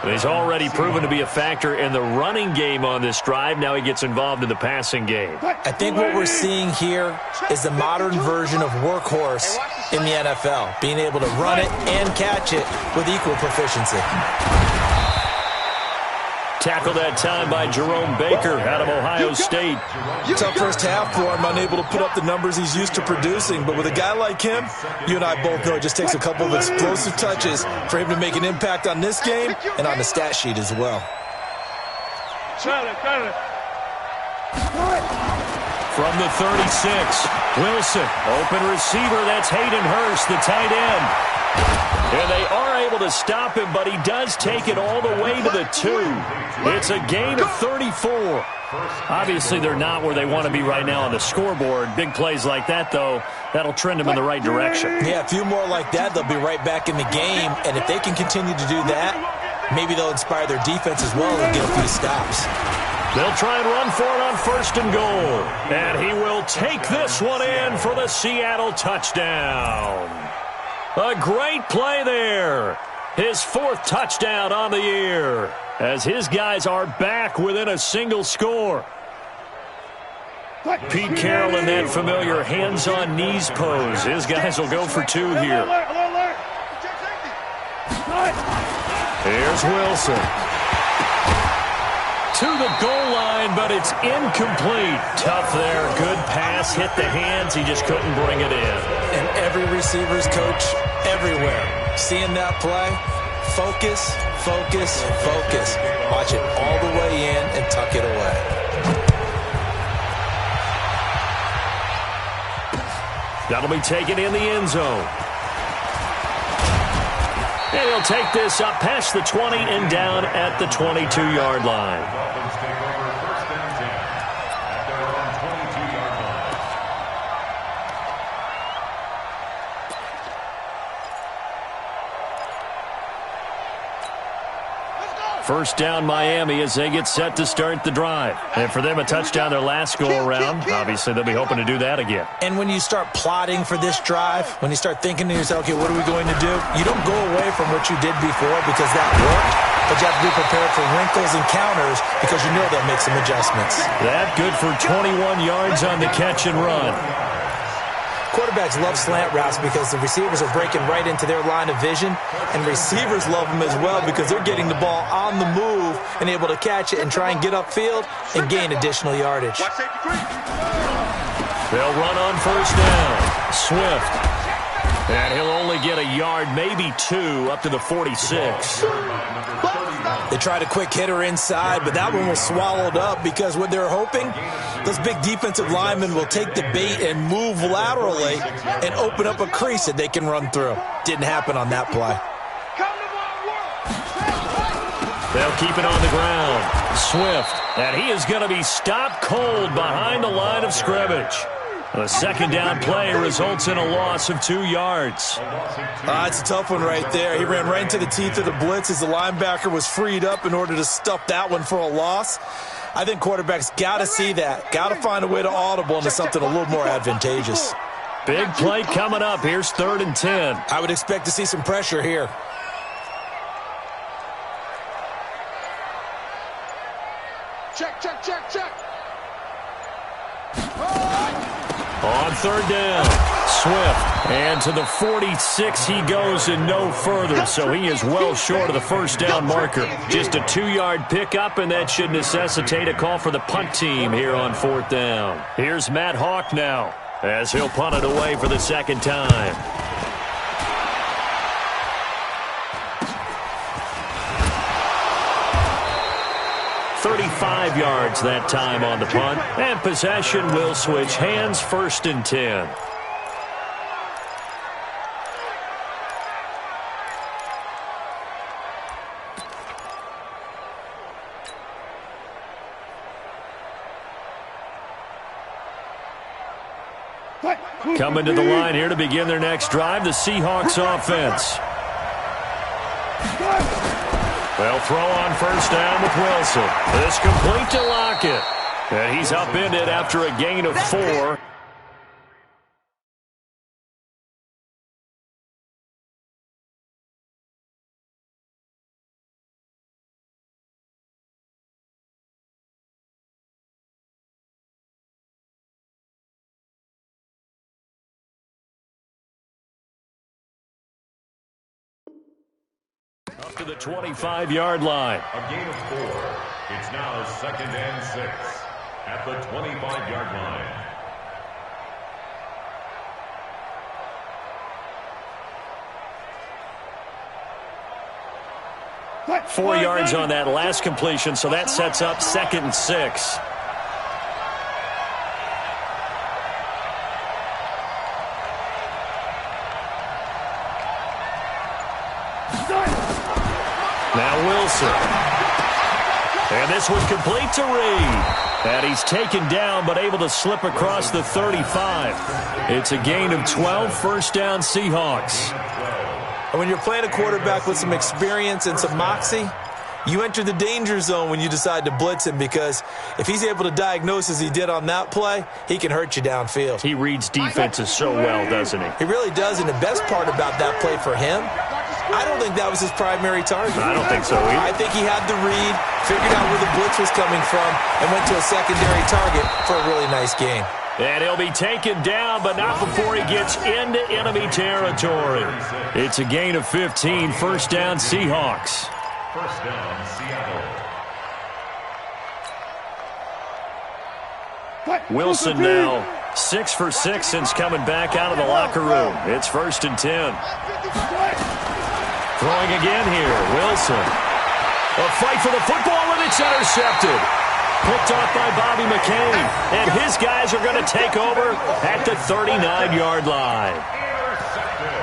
And he's already proven to be a factor in the running game on this drive. Now he gets involved in the passing game. I think what we're seeing here is the modern version of workhorse in the NFL, being able to run it and catch it with equal proficiency. Tackled that time by Jerome Baker out of Ohio State. Tough first half for him, unable to put up the numbers he's used to producing. But with a guy like him, you and I both know it just takes a couple of explosive touches for him to make an impact on this game and on the stat sheet as well. From the 36, Wilson, open receiver, that's Hayden Hurst, the tight end. And they are able to stop him, but he does take it all the way to the 2. It's a gain of 34. Obviously, they're not where they want to be right now on the scoreboard. Big plays like that, though, that'll trend them in the right direction. Yeah, a few more like that, they'll be right back in the game. And if they can continue to do that, maybe they'll inspire their defense as well and get a few stops. They'll try and run for it on 1st and goal. And he will take this one in for the Seattle touchdown. A great play there. His 4th touchdown on the year as his guys are back within a single score. Pete Carroll in that familiar hands-on knees pose. His guys will go for 2 here. Here's Wilson. To the goal line, but it's incomplete. Tough there. Good pass. Hit the hands. He just couldn't bring it in. And every receiver's coach everywhere, seeing that play, focus, focus, focus. Watch it all the way in and tuck it away. That'll be taken in the end zone. And he'll take this up past the 20 and down at the 22-yard line. Dolphins take over 1st and 10 at their own 22-yard line. First down Miami as they get set to start the drive. And for them, a touchdown their last go-around. Obviously, they'll be hoping to do that again. And when you start plotting for this drive, when you start thinking to yourself, okay, what are we going to do? You don't go away from what you did before because that worked, but you have to be prepared for wrinkles and counters because you know they'll make some adjustments. That good for 21 yards on the catch and run. Quarterbacks love slant routes because the receivers are breaking right into their line of vision, and receivers love them as well because they're getting the ball on the move and able to catch it and try and get upfield and gain additional yardage. They'll run on first down. Swift. And he'll only get a yard, maybe two, up to the 46. They tried a quick hitter inside, but that one was swallowed up because what they're hoping, those big defensive linemen will take the bait and move laterally and open up a crease that they can run through. Didn't happen on that play. They'll keep it on the ground. Swift. And he is going to be stopped cold behind the line of scrimmage. The second down play results in a loss of 2 yards. It's a tough one right there. He ran right into the teeth of the blitz as the linebacker was freed up in order to stuff that one for a loss. I think quarterbacks got to see that. Got to find a way to audible into something a little more advantageous. Big play coming up. Here's 3rd and 10. I would expect to see some pressure here. Check. On 3rd down, Swift. And to the 46 he goes and no further, so he is well short of the first down marker. Just a 2-yard pickup, and that should necessitate a call for the punt team here on 4th down. Here's Matt Hawk now, as he'll punt it away for the second time. 35 yards that time on the punt, and possession will switch hands. 1st and 10. Coming to the line here to begin their next drive, the Seahawks offense. They'll throw on first down with Wilson. This complete to Lockett. And he's upended after a gain of 4. Up to the 25-yard line. A gain of 4. It's now 2nd and 6 at the 25-yard line. What? 4 yards on that last completion, so that sets up 2nd and 6. Now Wilson. And this was complete to Reed. And he's taken down but able to slip across the 35. It's a gain of 12, first down Seahawks. And when you're playing a quarterback with some experience and some moxie, you enter the danger zone when you decide to blitz him, because if he's able to diagnose as he did on that play, he can hurt you downfield. He reads defenses so well, doesn't he? He really does, and the best part about that play for him, I don't think that was his primary target. I don't think so either. I think he had the read, figured out where the blitz was coming from, and went to a secondary target for a really nice gain. And he'll be taken down, but not before he gets into enemy territory. It's a gain of 15, first down Seahawks. First down, Seattle. Wilson now 6 for 6 since coming back out of the locker room. It's 1st and 10. Throwing again here, Wilson. A fight for the football, and it's intercepted. Picked off by Bobby McCain, and his guys are going to take over at the 39-yard line.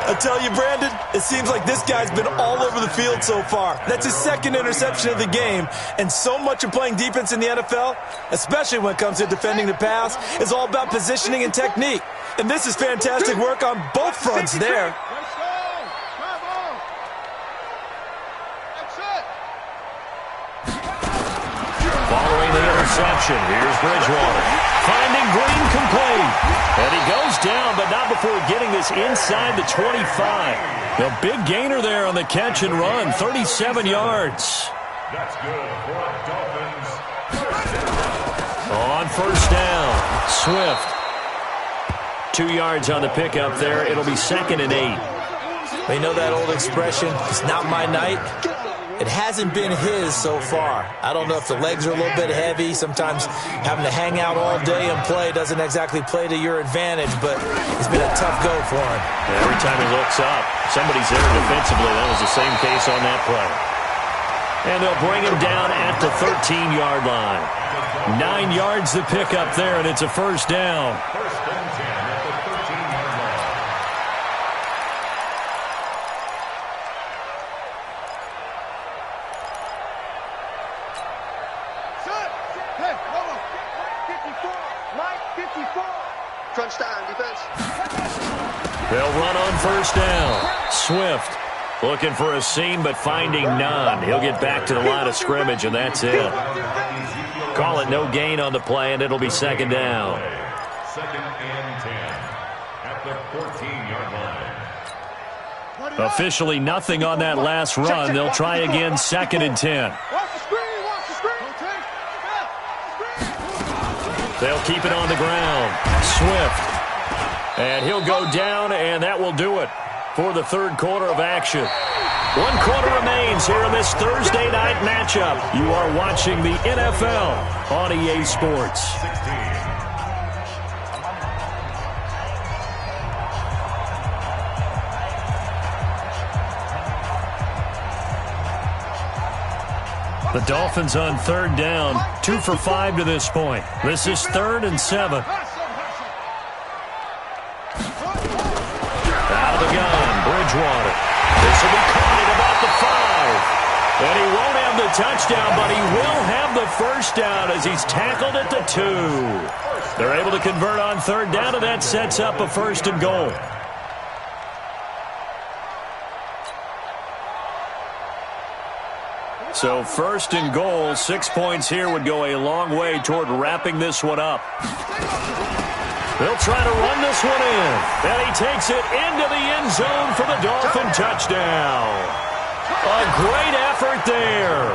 I tell you, Brandon, it seems like this guy's been all over the field so far. That's his 2nd interception of the game, and so much of playing defense in the NFL, especially when it comes to defending the pass, is all about positioning and technique. And this is fantastic work on both fronts there. interception. Here's Bridgewater. Finding Green complete. And he goes down, but not before getting this inside the 25. A big gainer there on the catch and run, 37 yards. That's good for a Dolphins. On first down, Swift. 2 yards on the pickup there. It'll be 2nd and 8. You know that old expression, it's not my night? It hasn't been his so far. I don't know if the legs are a little bit heavy. Sometimes having to hang out all day and play doesn't exactly play to your advantage, but it's been a tough go for him. Every time he looks up, somebody's there defensively. That was the same case on that play. And they'll bring him down at the 13-yard line. 9 yards to pick up there, and it's a first down. First and 10 at the 13-yard line. Hey, Lobo. 54. Mike, 54. Crunch time, defense. They'll run on first down. Swift looking for a seam, but finding none. He'll get back to the line of scrimmage, and that's it. Call it no gain on the play, and it'll be 2nd down. 2nd and 10 at the 14-yard line. Officially nothing on that last run. They'll try again, 2nd and 10. Watch the screen, watch the screen. They'll keep it on the ground. Swift. And he'll go down, and that will do it for the third quarter of action. 1 quarter remains here in this Thursday night matchup. You are watching the NFL on EA Sports. 16. The Dolphins on third down, 2 for 5 to this point. This is 3rd and 7. Out of the gun, Bridgewater. This will be caught at about the 5. And he won't have the touchdown, but he will have the first down as he's tackled at the 2. They're able to convert on third down, and that sets up a 1st and goal. So 1st and goal, 6 points here would go a long way toward wrapping this one up. They'll try to run this one in. And he takes it into the end zone for the Dolphin touchdown. A great effort there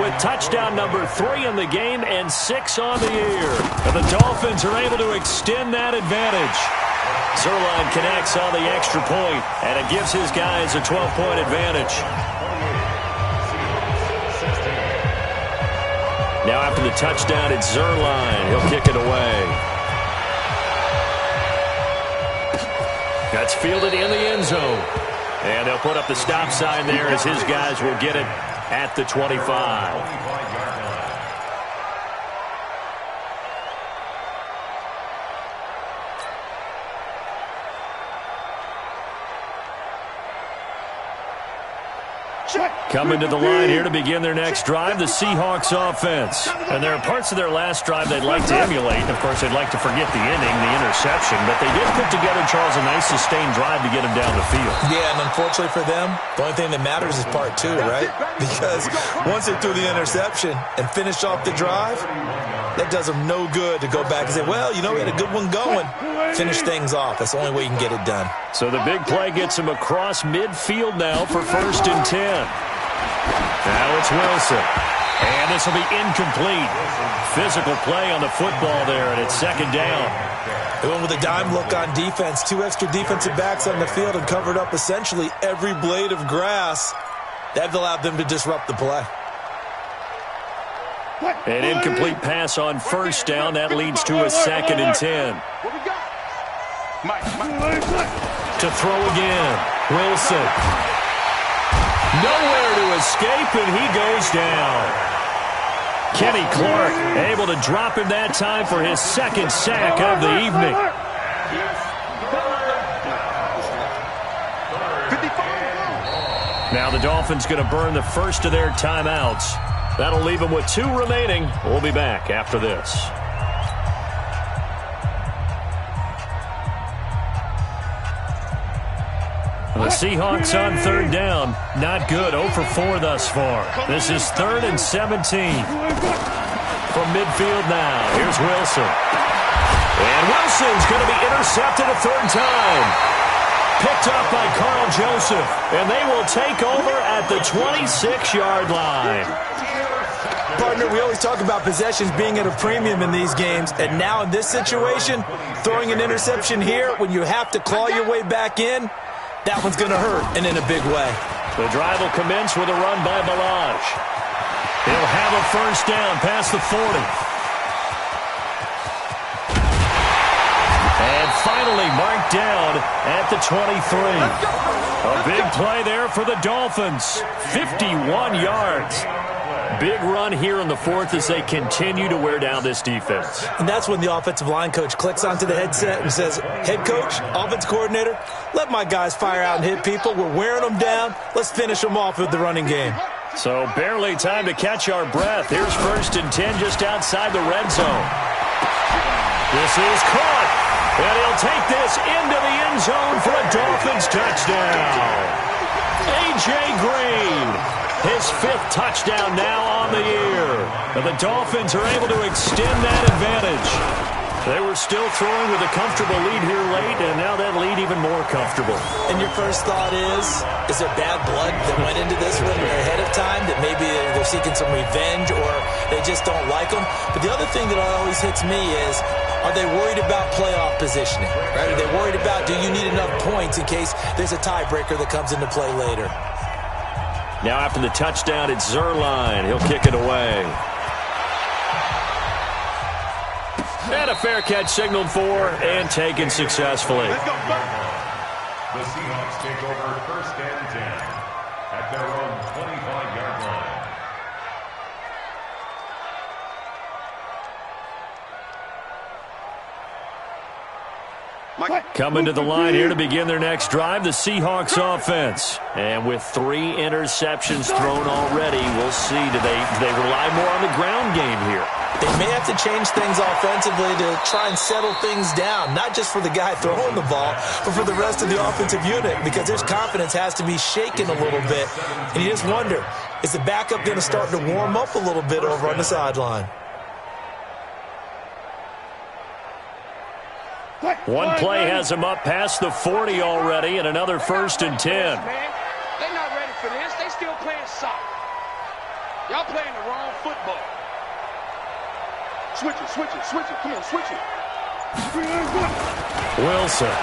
with touchdown number 3 in the game and 6 on the year. And the Dolphins are able to extend that advantage. Zerline connects on the extra point, and it gives his guys a 12-point advantage. Now after the touchdown, it's Zerline. He'll kick it away. That's fielded in the end zone. And they'll put up the stop sign there as his guys will get it at the 25. Coming to the line here to begin their next drive, the Seahawks offense. And there are parts of their last drive they'd like to emulate. Of course, they'd like to forget the ending, the interception. But they did put together, Charles, a nice sustained drive to get them down the field. Yeah, and unfortunately for them, the only thing that matters is part 2, right? Because once they threw the interception and finished off the drive, that does them no good to go back and say, well, you know, we had a good one going. Finish things off. That's the only way you can get it done. So the big play gets him across midfield now for 1st and 10. Now it's Wilson. And this will be incomplete. Physical play on the football there, and it's 2nd down. They went with a dime look on defense. 2 extra defensive backs on the field and covered up essentially every blade of grass. That allowed them to disrupt the play. An incomplete pass on 1st down. That leads to a 2nd and 10. To throw again. Wilson. Nowhere to escape, and he goes down. Kenny Clark able to drop him that time for his 2nd sack of the evening. Now the Dolphins going to burn the first of their timeouts. That'll leave them with 2 remaining. We'll be back after this. The Seahawks on third down. Not good. 0 for 4 thus far. This is 3rd and 17. From midfield now. Here's Wilson. And Wilson's going to be intercepted a third time. Picked up by Carl Joseph. And they will take over at the 26-yard line. Partner, we always talk about possessions being at a premium in these games. And now in this situation, throwing an interception here when you have to claw your way back in, that one's going to hurt, and in a big way. The drive will commence with a run by Balaj. He'll have a first down past the 40. And finally marked down at the 23. A big play there for the Dolphins. 51 yards. Big run here in the fourth as they continue to wear down this defense. And that's when the offensive line coach clicks onto the headset and says, head coach, offense coordinator, let my guys fire out and hit people. We're wearing them down. Let's finish them off with the running game. So barely time to catch our breath. Here's 1st and 10 just outside the red zone. This is caught. And he'll take this into the end zone for a Dolphins touchdown. A.J. Green. His 5th touchdown now on the year. And the Dolphins are able to extend that advantage. They were still throwing with a comfortable lead here late, and now that lead even more comfortable. And your first thought is there bad blood that went into this one ahead of time, that maybe they're seeking some revenge or they just don't like them? But the other thing that always hits me is, are they worried about playoff positioning? Right? Are they worried about, do you need enough points in case there's a tiebreaker that comes into play later? Now after the touchdown, it's Zuerlein. He'll kick it away. And a fair catch signaled for and taken successfully. The Seahawks take over 1st and 10 at their own 25-yard line. Coming to the line here to begin their next drive, the Seahawks offense. And with 3 interceptions thrown already, we'll see, do they rely more on the ground game here? They may have to change things offensively to try and settle things down, not just for the guy throwing the ball, but for the rest of the offensive unit, because his confidence has to be shaken a little bit. And you just wonder, is the backup going to start to warm up a little bit over on the sideline? One play has him up past the 40 already, and another 1st and 10. They're not ready for this. They still playing soccer. Y'all playing the wrong football. Switch it. Come on, switch it. Wilson.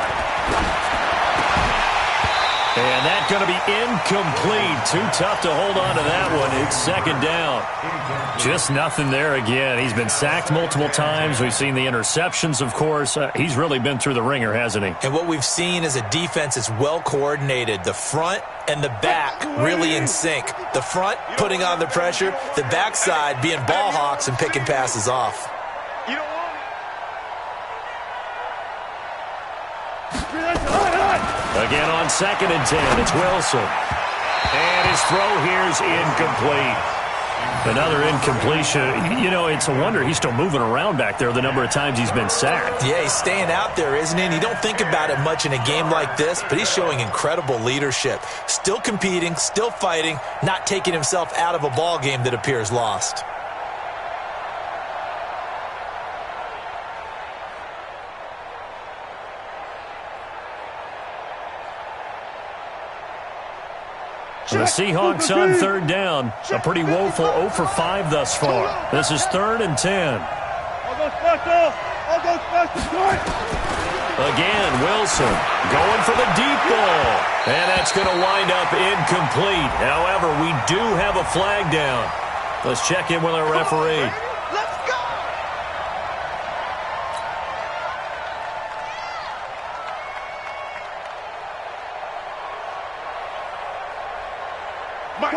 And that's going to be incomplete. Too tough to hold on to that one. It's 2nd down. Just nothing there again. He's been sacked multiple times. We've seen the interceptions, of course. He's really been through the ringer, hasn't he? And what we've seen is a defense that's well coordinated. The front and the back really in sync. The front putting on the pressure. The backside being ball hawks and picking passes off. Again on 2nd and 10, it's Wilson. And his throw here's incomplete. Another incompletion. You know, it's a wonder he's still moving around back there the number of times he's been sacked. Yeah, he's staying out there, isn't he? And you don't think about it much in a game like this, but he's showing incredible leadership. Still competing, still fighting, not taking himself out of a ball game that appears lost. The Seahawks on 3rd down. A pretty woeful 0 for 5 thus far. This is 3rd and 10. Again, Wilson going for the deep ball. And that's going to wind up incomplete. However, we do have a flag down. Let's check in with our referee.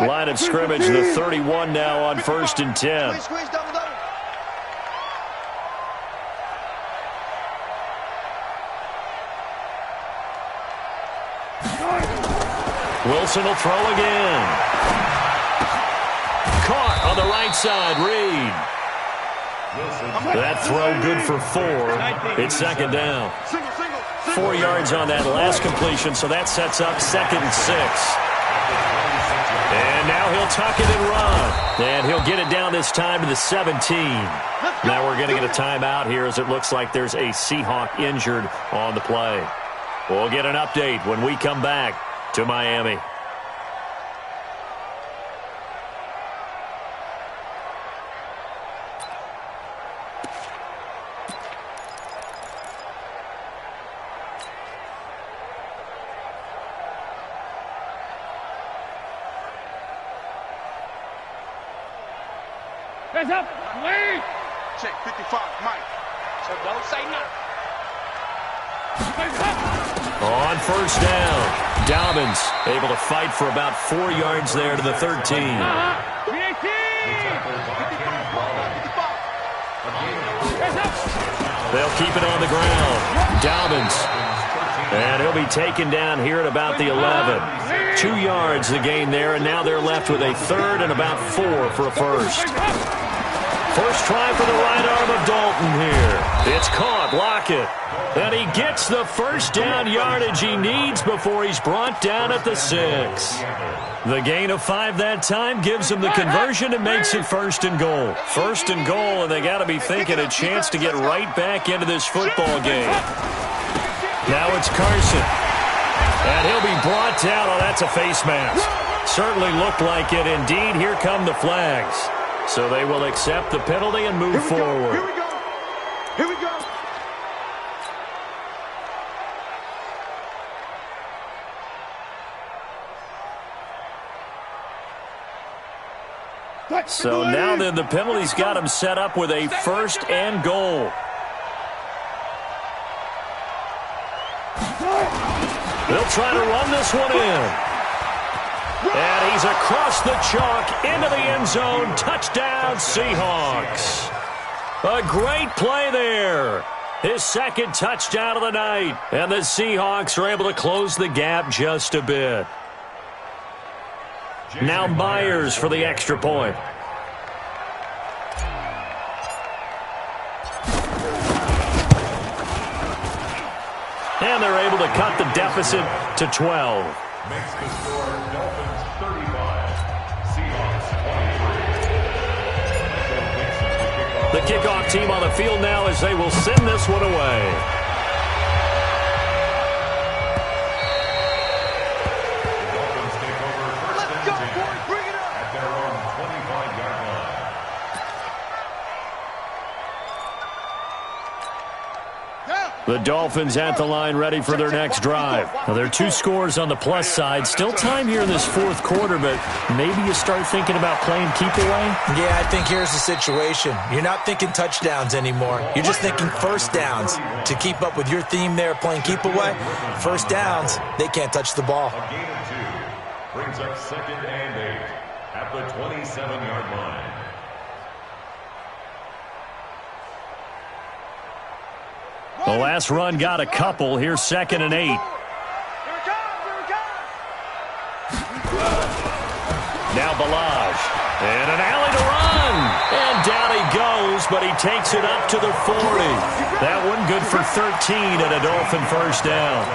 Line of scrimmage, the 31 now on 1st and 10. Wilson will throw again. Caught on the right side, Reed. That throw good for 4. It's 2nd down. 4 yards on that last completion, so that sets up 2nd and 6. And now he'll tuck it and run. And he'll get it down this time to the 17. Now we're going to get a timeout here as it looks like there's a Seahawk injured on the play. We'll get an update when we come back to Miami. Hands up! Wait! Check 55, Mike. So don't say nothing. On first down, Dobbins able to fight for about 4 yards there to the 13. They'll keep it on the ground. Dobbins. And he'll be taken down here at about the 11. 2 yards the gain there, and now they're left with a third and about 4 for a first. First try for the right arm of Dalton here. It's caught. Lockett. And he gets the first down yardage he needs before he's brought down at the 6. The gain of 5 that time gives him the conversion and makes it first and goal. First and goal, and they got to be thinking a chance to get right back into this football game. Now it's Carson. And he'll be brought down. Oh, that's a face mask. Certainly looked like it. Indeed, here come the flags. So they will accept the penalty and move forward. Here we go. Here we go. So now then the penalty's got him set up with a first and goal. They'll try to run this one in. And he's across the chalk into the end zone. Touchdown, Seahawks. A great play there. His second touchdown of the night. And the Seahawks are able to close the gap just a bit. Now Myers for the extra point. And they're able to cut the deficit to 12. Makes the score Dolphins 35, Seahawks 23. The kickoff team on the field now as they will send this one away. The Dolphins take over first and 10 at their own 25-yard line. The Dolphins at the line ready for their next drive. Now, there are 2 scores on the plus side. Still time here in this fourth quarter, but maybe you start thinking about playing keep away? Yeah, I think here's the situation. You're not thinking touchdowns anymore. You're just thinking first downs. To keep up with your theme there, playing keep away, first downs, they can't touch the ball. A gain of 2 brings up second and 8 at the 27-yard line. The last run got a couple. Here's second and 8. Now Balaj. And an alley to run. And down he goes, but he takes it up to the 40. That one good for 13 and a Dolphin first down.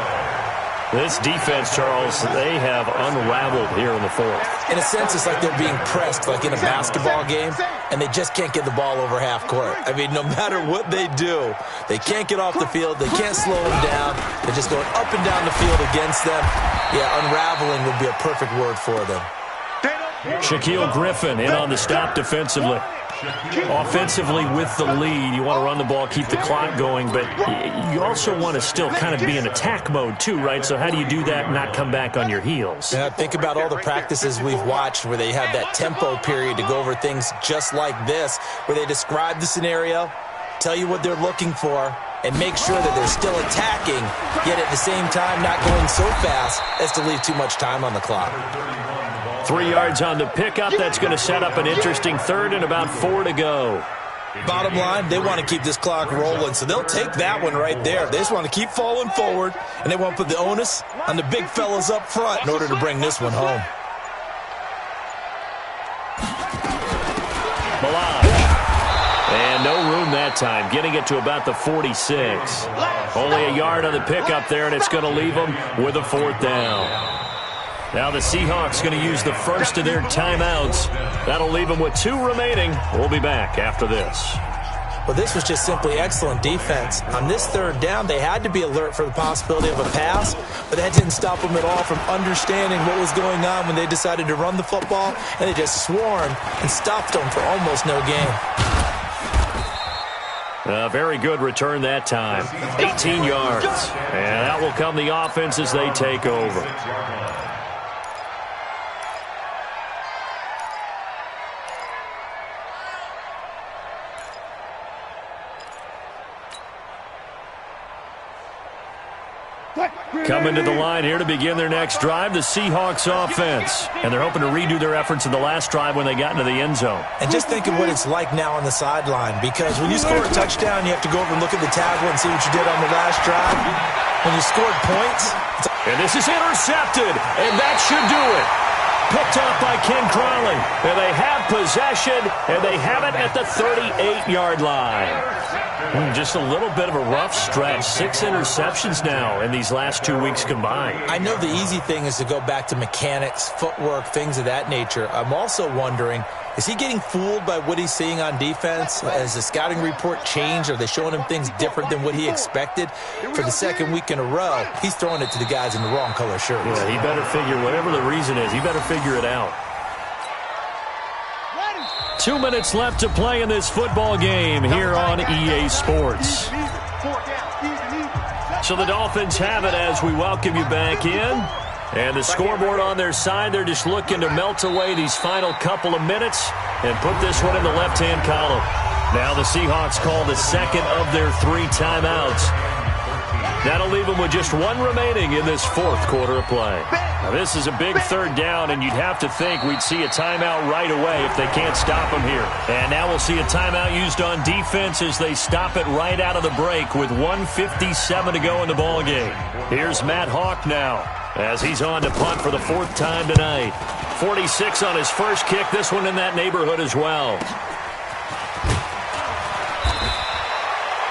This defense, Charles, they have unraveled here in the fourth. In a sense, it's like they're being pressed, like in a basketball game, and they just can't get the ball over half court. I mean, no matter what they do, they can't get off the field. They can't slow them down. They're just going up and down the field against them. Yeah, unraveling would be a perfect word for them. Shaquille Griffin in on the stop defensively. Offensively with the lead, you want to run the ball, keep the clock going, but you also want to still kind of be in attack mode too, right? So how do you do that and not come back on your heels? Yeah, think about all the practices we've watched where they have that tempo period to go over things just like this, where they describe the scenario, tell you what they're looking for, and make sure that they're still attacking, yet at the same time not going so fast as to leave too much time on the clock. 3 yards on the pickup. That's going to set up an interesting third and about 4 to go. Bottom line, they want to keep this clock rolling, so they'll take that one right there. They just want to keep falling forward, and they want to put the onus on the big fellas up front in order to bring this one home. Balaj. And no room that time, getting it to about the 46. Only a yard on the pickup there, and it's going to leave them with a 4th down. Now the Seahawks going to use the first of their timeouts. That'll leave them with 2 remaining. We'll be back after this. Well, this was just simply excellent defense. On this 3rd down, they had to be alert for the possibility of a pass, but that didn't stop them at all from understanding what was going on when they decided to run the football, and they just swarmed and stopped them for almost no gain. A very good return that time. 18 yards. And that will come the offense as they take over. Coming to the line here to begin their next drive, the Seahawks offense. And they're hoping to redo their efforts in the last drive when they got into the end zone. And just think of what it's like now on the sideline, because when you score a touchdown, you have to go over and look at the tablet and see what you did on the last drive. When you scored points. And this is intercepted, and that should do it. Picked off by Ken Crawley. And they have possession, and they have it at the 38-yard line. Just a little bit of a rough stretch. 6 interceptions now in these last 2 weeks combined. I know the easy thing is to go back to mechanics, footwork, things of that nature. I'm also wondering, is he getting fooled by what he's seeing on defense? Has the scouting report changed? Are they showing him things different than what he expected? For the 2nd week in a row, he's throwing it to the guys in the wrong color shirts. Yeah, he better figure, whatever the reason is, he better figure it out. 2 minutes left to play in this football game here on EA Sports. So the Dolphins have it as we welcome you back in. And the scoreboard on their side, they're just looking to melt away these final couple of minutes and put this one in the left-hand column. Now the Seahawks call the 2nd of their 3 timeouts. That'll leave them with just 1 remaining in this 4th quarter of play. Now this is a big 3rd down, and you'd have to think we'd see a timeout right away if they can't stop them here. And now we'll see a timeout used on defense as they stop it right out of the break with 1:57 to go in the ballgame. Here's Matt Hawk now as he's on to punt for the 4th time tonight. 46 on his first kick, this one in that neighborhood as well.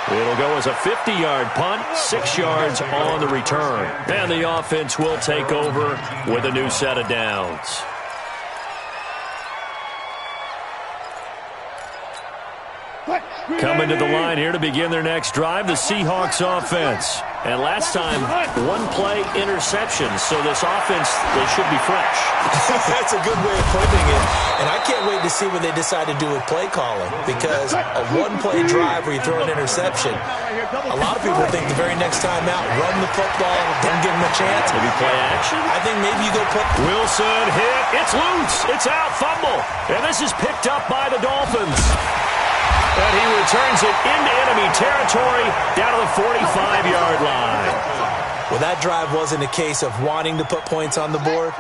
It'll go as a 50-yard punt, 6 yards on the return. And the offense will take over with a new set of downs. Coming to the line here to begin their next drive, the Seahawks offense. And last time, 1-play interception, so this offense, they should be fresh. That's a good way of putting it. And I can't wait to see what they decide to do with play calling, because a 1-play drive where you throw an interception, a lot of people think the very next time out, run the football, don't give them a chance. Maybe play action? I think maybe you go put... Wilson hit. It's loose. It's out. Fumble. And this is picked up by the Dolphins. And he returns it into enemy territory down to the 45-yard line. Well, that drive wasn't a case of wanting to put points on the board.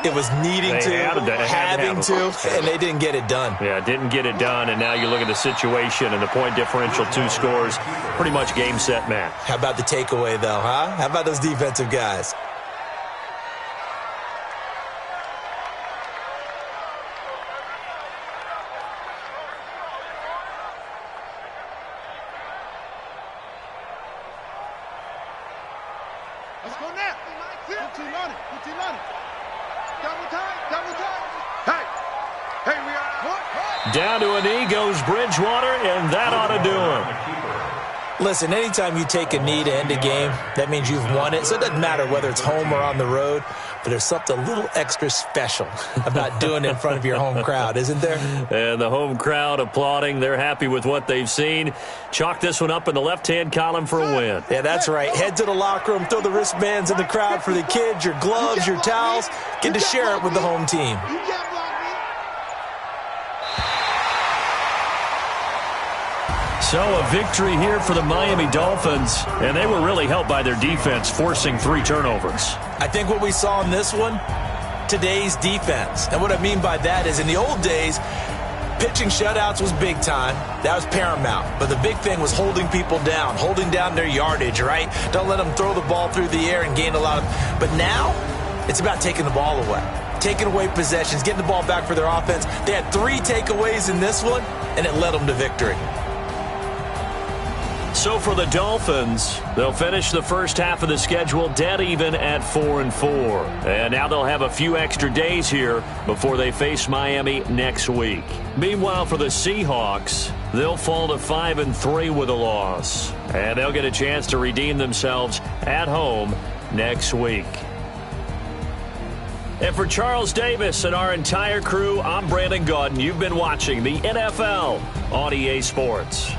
It was needing having to, and they didn't get it done. Yeah, didn't get it done, and now you look at the situation and the point differential, 2 scores, pretty much game, set, match. How about the takeaway, though, huh? How about those defensive guys? Let's go now. Put team on it. Put team on it. Double time. Double time. Hey, we are. Down to a knee goes Bridgewater, and that ought to do him. Listen, anytime you take a knee to end a game, that means you've won it. So it doesn't matter whether it's home or on the road, but there's something a little extra special about doing it in front of your home crowd, isn't there? And the home crowd applauding. They're happy with what they've seen. Chalk this one up in the left-hand column for a win. Yeah, that's right. Head to the locker room, throw the wristbands in the crowd for the kids, your gloves, your towels. Get to share it with the home team. So a victory here for the Miami Dolphins, and they were really helped by their defense, forcing 3 turnovers. I think what we saw in this one, today's defense. And what I mean by that is in the old days, pitching shutouts was big time. That was paramount. But the big thing was holding people down, holding down their yardage, right? Don't let them throw the ball through the air and gain a lot of... But now, it's about taking the ball away. Taking away possessions, getting the ball back for their offense. They had 3 takeaways in this one, and it led them to victory. So for the Dolphins, they'll finish the first half of the schedule dead even at 4-4. And now they'll have a few extra days here before they face Miami next week. Meanwhile, for the Seahawks, they'll fall to 5-3 with a loss. And they'll get a chance to redeem themselves at home next week. And for Charles Davis and our entire crew, I'm Brandon Gaudin. You've been watching the NFL on EA Sports.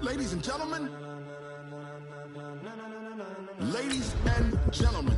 Ladies and gentlemen. Ladies and gentlemen.